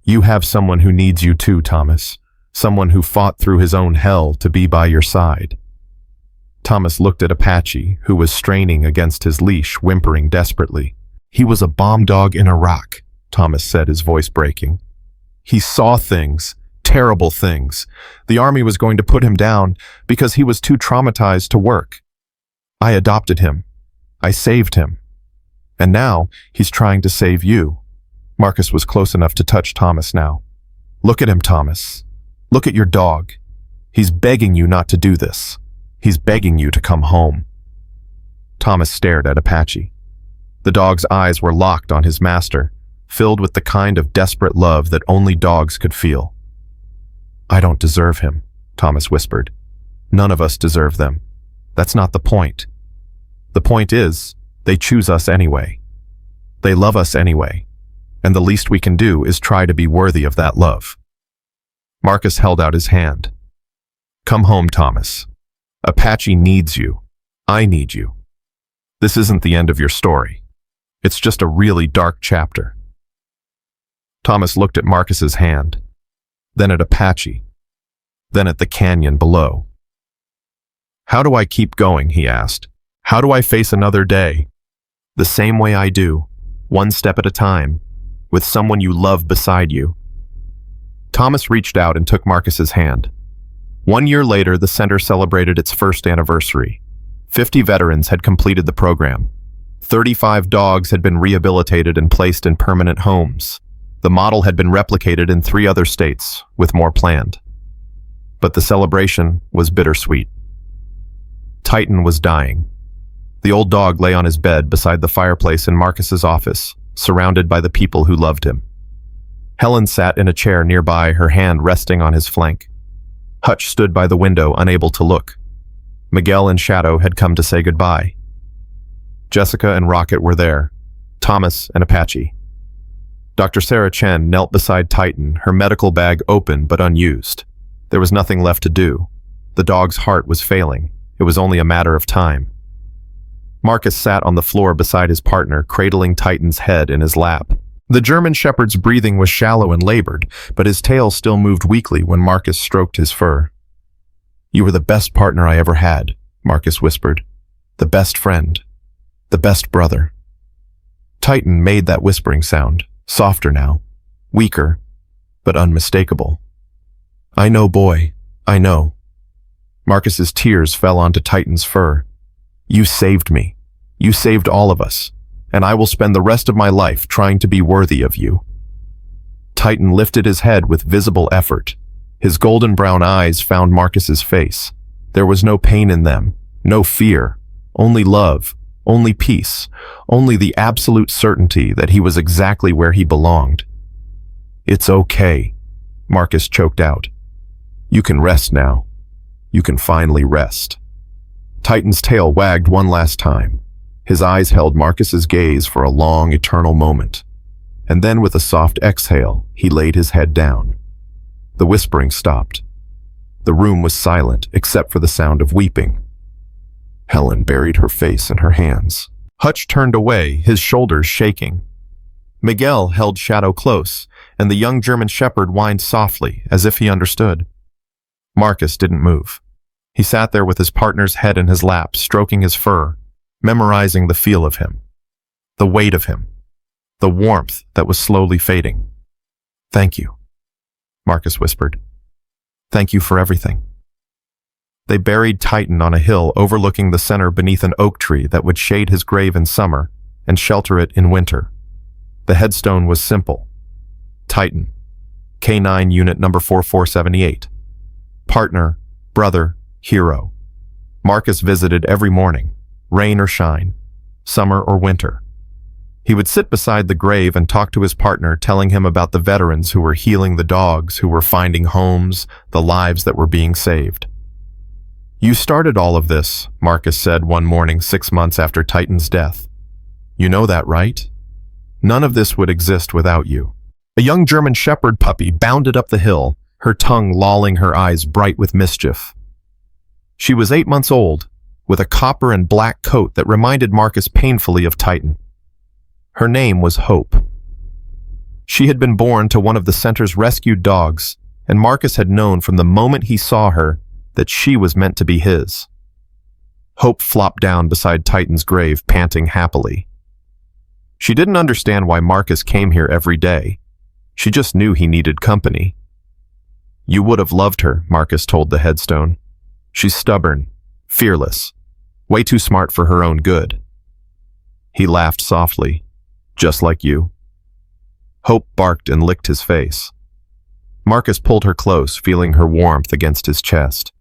A: You have someone who needs you too, Thomas. Someone who fought through his own hell to be by your side. Thomas looked at Apache, who was straining against his leash, whimpering desperately. He was a bomb dog in Iraq, Thomas said, his voice breaking. He saw things, terrible things. The army was going to put him down because he was too traumatized to work. I adopted him. I saved him. And now he's trying to save you. Marcus was close enough to touch Thomas now. Look at him, Thomas. Look at your dog. He's begging you not to do this. He's begging you to come home. Thomas stared at Apache. The dog's eyes were locked on his master, filled with the kind of desperate love that only dogs could feel. I don't deserve him, Thomas whispered. None of us deserve them. That's not the point. The point is, they choose us anyway. They love us anyway, and the least we can do is try to be worthy of that love. Marcus held out his hand. Come home, Thomas. Apache needs you. I need you. This isn't the end of your story. It's just a really dark chapter. Thomas looked at Marcus's hand, then at Apache, then at the canyon below. How do I keep going, he asked. How do I face another day? The same way I do, one step at a time, with someone you love beside you. Thomas reached out and took Marcus's hand. 1 year later, the center celebrated its first anniversary. 50 veterans had completed the program. 35 dogs had been rehabilitated and placed in permanent homes. The model had been replicated in 3 other states, with more planned. But the celebration was bittersweet. Titan was dying. The old dog lay on his bed beside the fireplace in Marcus's office, surrounded by the people who loved him. Helen sat in a chair nearby, her hand resting on his flank. Hutch stood by the window, unable to look. Miguel and Shadow had come to say goodbye. Jessica and Rocket were there, Thomas and Apache. Dr. Sarah Chen knelt beside Titan, her medical bag open but unused. There was nothing left to do. The dog's heart was failing. It was only a matter of time. Marcus sat on the floor beside his partner, cradling Titan's head in his lap. The German shepherd's breathing was shallow and labored, but his tail still moved weakly when Marcus stroked his fur. You were the best partner I ever had, Marcus whispered. The best friend. The best brother. Titan made that whispering sound, softer now, weaker, but unmistakable. I know, boy, I know. Marcus's tears fell onto Titan's fur. You saved me. You saved all of us, and I will spend the rest of my life trying to be worthy of you. Titan lifted his head with visible effort. His golden brown eyes found Marcus's face. There was no pain in them, no fear, only love, only peace, only the absolute certainty that he was exactly where he belonged. It's okay, Marcus choked out. You can rest now. You can finally rest. Titan's tail wagged one last time. His eyes held Marcus's gaze for a long, eternal moment. And then with a soft exhale, he laid his head down. The whispering stopped. The room was silent except for the sound of weeping. Helen buried her face in her hands. Hutch turned away, his shoulders shaking. Miguel held Shadow close, and the young German shepherd whined softly, as if he understood. Marcus didn't move. He sat there with his partner's head in his lap, stroking his fur, memorizing the feel of him, the weight of him, the warmth that was slowly fading. Thank you, Marcus whispered. Thank you for everything. They buried Titan on a hill overlooking the center beneath an oak tree that would shade his grave in summer and shelter it in winter. The headstone was simple. Titan, K9 Unit Number 4478. Partner, brother, hero. Marcus visited every morning, rain or shine, summer or winter. He would sit beside the grave and talk to his partner, telling him about the veterans who were healing the dogs, who were finding homes, the lives that were being saved. You started all of this, Marcus said one morning 6 months after Titan's death. You know that, right? None of this would exist without you. A young German shepherd puppy bounded up the hill, her tongue lolling, her eyes bright with mischief. She was 8 months old, with a copper and black coat that reminded Marcus painfully of Titan. Her name was Hope. She had been born to one of the center's rescued dogs, and Marcus had known from the moment he saw her that she was meant to be his. Hope flopped down beside Titan's grave, panting happily. She didn't understand why Marcus came here every day. She just knew he needed company. "You would have loved her," Marcus told the headstone. "She's stubborn, fearless, way too smart for her own good." He laughed softly. "Just like you." Hope barked and licked his face. Marcus pulled her close, feeling her warmth against his chest.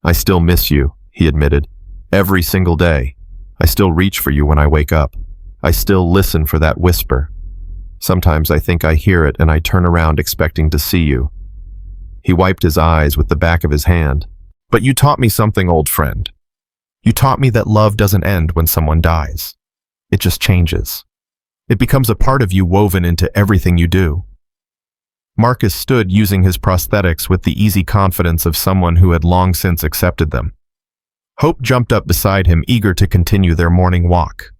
A: "I still miss you," he admitted. "Every single day. I still reach for you when I wake up. I still listen for that whisper. Sometimes I think I hear it and I turn around expecting to see you." He wiped his eyes with the back of his hand. "But you taught me something, old friend. You taught me that love doesn't end when someone dies. It just changes. It becomes a part of you woven into everything you do." Marcus stood using his prosthetics with the easy confidence of someone who had long since accepted them. Hope jumped up beside him, eager to continue their morning walk.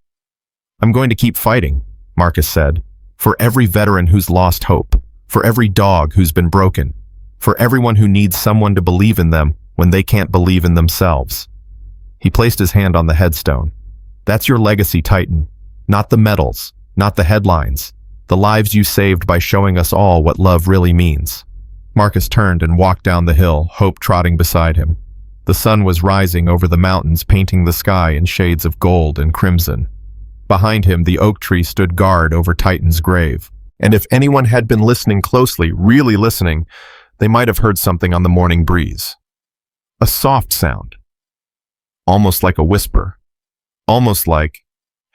A: "I'm going to keep fighting," Marcus said, "for every veteran who's lost hope, for every dog who's been broken, for everyone who needs someone to believe in them when they can't believe in themselves." He placed his hand on the headstone. "That's your legacy, Titan. Not the medals, not the headlines. The lives you saved by showing us all what love really means." Marcus turned and walked down the hill, Hope trotting beside him. The sun was rising over the mountains, painting the sky in shades of gold and crimson. Behind him, the oak tree stood guard over Titan's grave. And if anyone had been listening closely, really listening, they might have heard something on the morning breeze. A soft sound. Almost like a whisper. Almost like,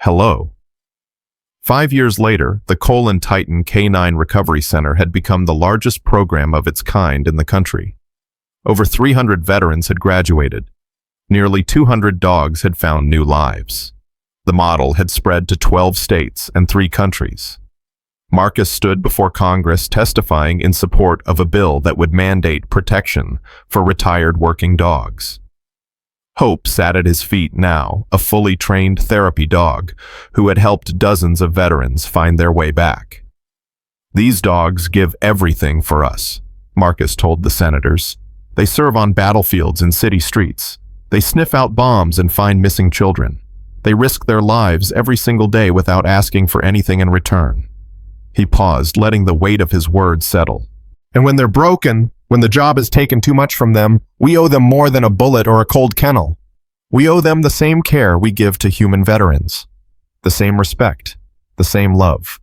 A: "Hello." 5 years later, the Colon Titan K9 Recovery Center had become the largest program of its kind in the country. Over 300 veterans had graduated. Nearly 200 dogs had found new lives. The model had spread to 12 states and 3 countries. Marcus stood before Congress testifying in support of a bill that would mandate protection for retired working dogs. Hope sat at his feet now, a fully trained therapy dog who had helped dozens of veterans find their way back. "These dogs give everything for us," Marcus told the senators. "They serve on battlefields and city streets. They sniff out bombs and find missing children. They risk their lives every single day without asking for anything in return." He paused, letting the weight of his words settle. "And when they're broken, when the job has taken too much from them, we owe them more than a bullet or a cold kennel. We owe them the same care we give to human veterans, the same respect, the same love."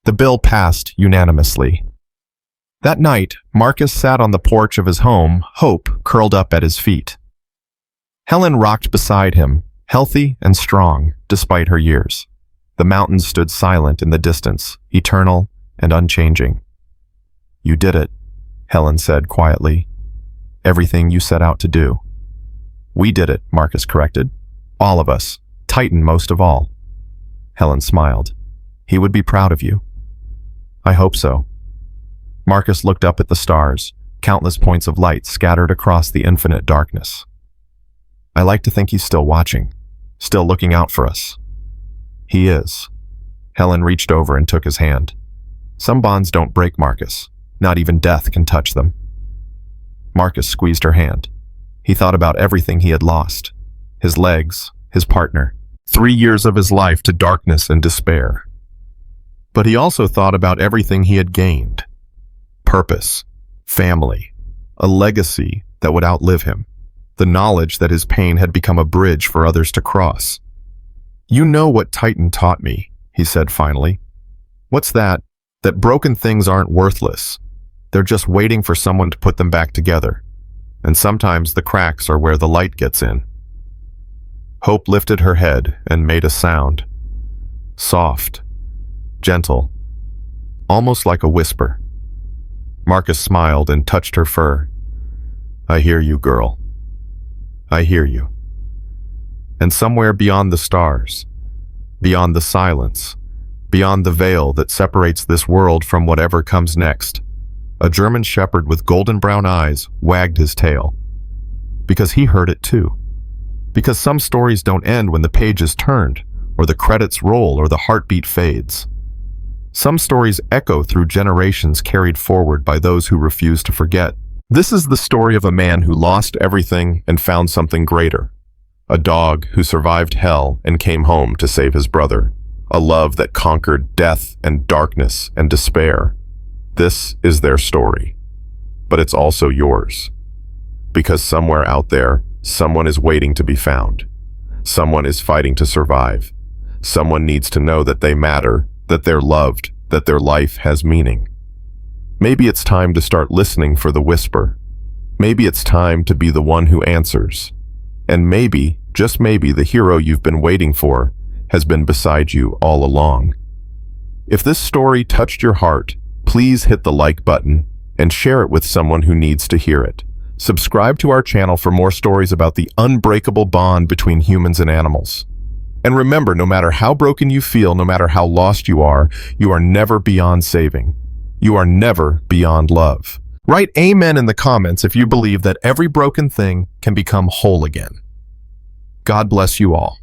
A: The bill passed unanimously. That night, Marcus sat on the porch of his home, Hope curled up at his feet. Helen rocked beside him, healthy and strong despite her years. The mountains stood silent in the distance, eternal and unchanging. "You did it," Helen said quietly. "Everything you set out to do." "We did it," Marcus corrected. "All of us, Titan most of all." Helen smiled. "He would be proud of you." "I hope so." Marcus looked up at the stars, countless points of light scattered across the infinite darkness. "I like to think he's still watching, still looking out for us." "He is." Helen reached over and took his hand. "Some bonds don't break, Marcus. Not even death can touch them." Marcus squeezed her hand. He thought about everything he had lost. His legs, his partner, 3 years of his life to darkness and despair. But he also thought about everything he had gained. Purpose, family, a legacy that would outlive him. The knowledge that his pain had become a bridge for others to cross. "You know what Titan taught me," he said finally. "What's that? That broken things aren't worthless. They're just waiting for someone to put them back together. And sometimes the cracks are where the light gets in." Hope lifted her head and made a sound. Soft, gentle, almost like a whisper. Marcus smiled and touched her fur. "I hear you, girl. I hear you." And somewhere beyond the stars, beyond the silence, beyond the veil that separates this world from whatever comes next, a German shepherd with golden brown eyes wagged his tail. Because he heard it too. Because some stories don't end when the page is turned, or the credits roll, or the heartbeat fades. Some stories echo through generations carried forward by those who refuse to forget. This is the story of a man who lost everything and found something greater. A dog who survived hell and came home to save his brother. A love that conquered death and darkness and despair. This is their story. But it's also yours. Because somewhere out there, someone is waiting to be found. Someone is fighting to survive. Someone needs to know that they matter, that they're loved, that their life has meaning. Maybe it's time to start listening for the whisper. Maybe it's time to be the one who answers. And maybe, just maybe, the hero you've been waiting for has been beside you all along. If this story touched your heart, please hit the like button and share it with someone who needs to hear it. Subscribe to our channel for more stories about the unbreakable bond between humans and animals. And remember, no matter how broken you feel, no matter how lost you are never beyond saving. You are never beyond love. Write amen in the comments if you believe that every broken thing can become whole again. God bless you all.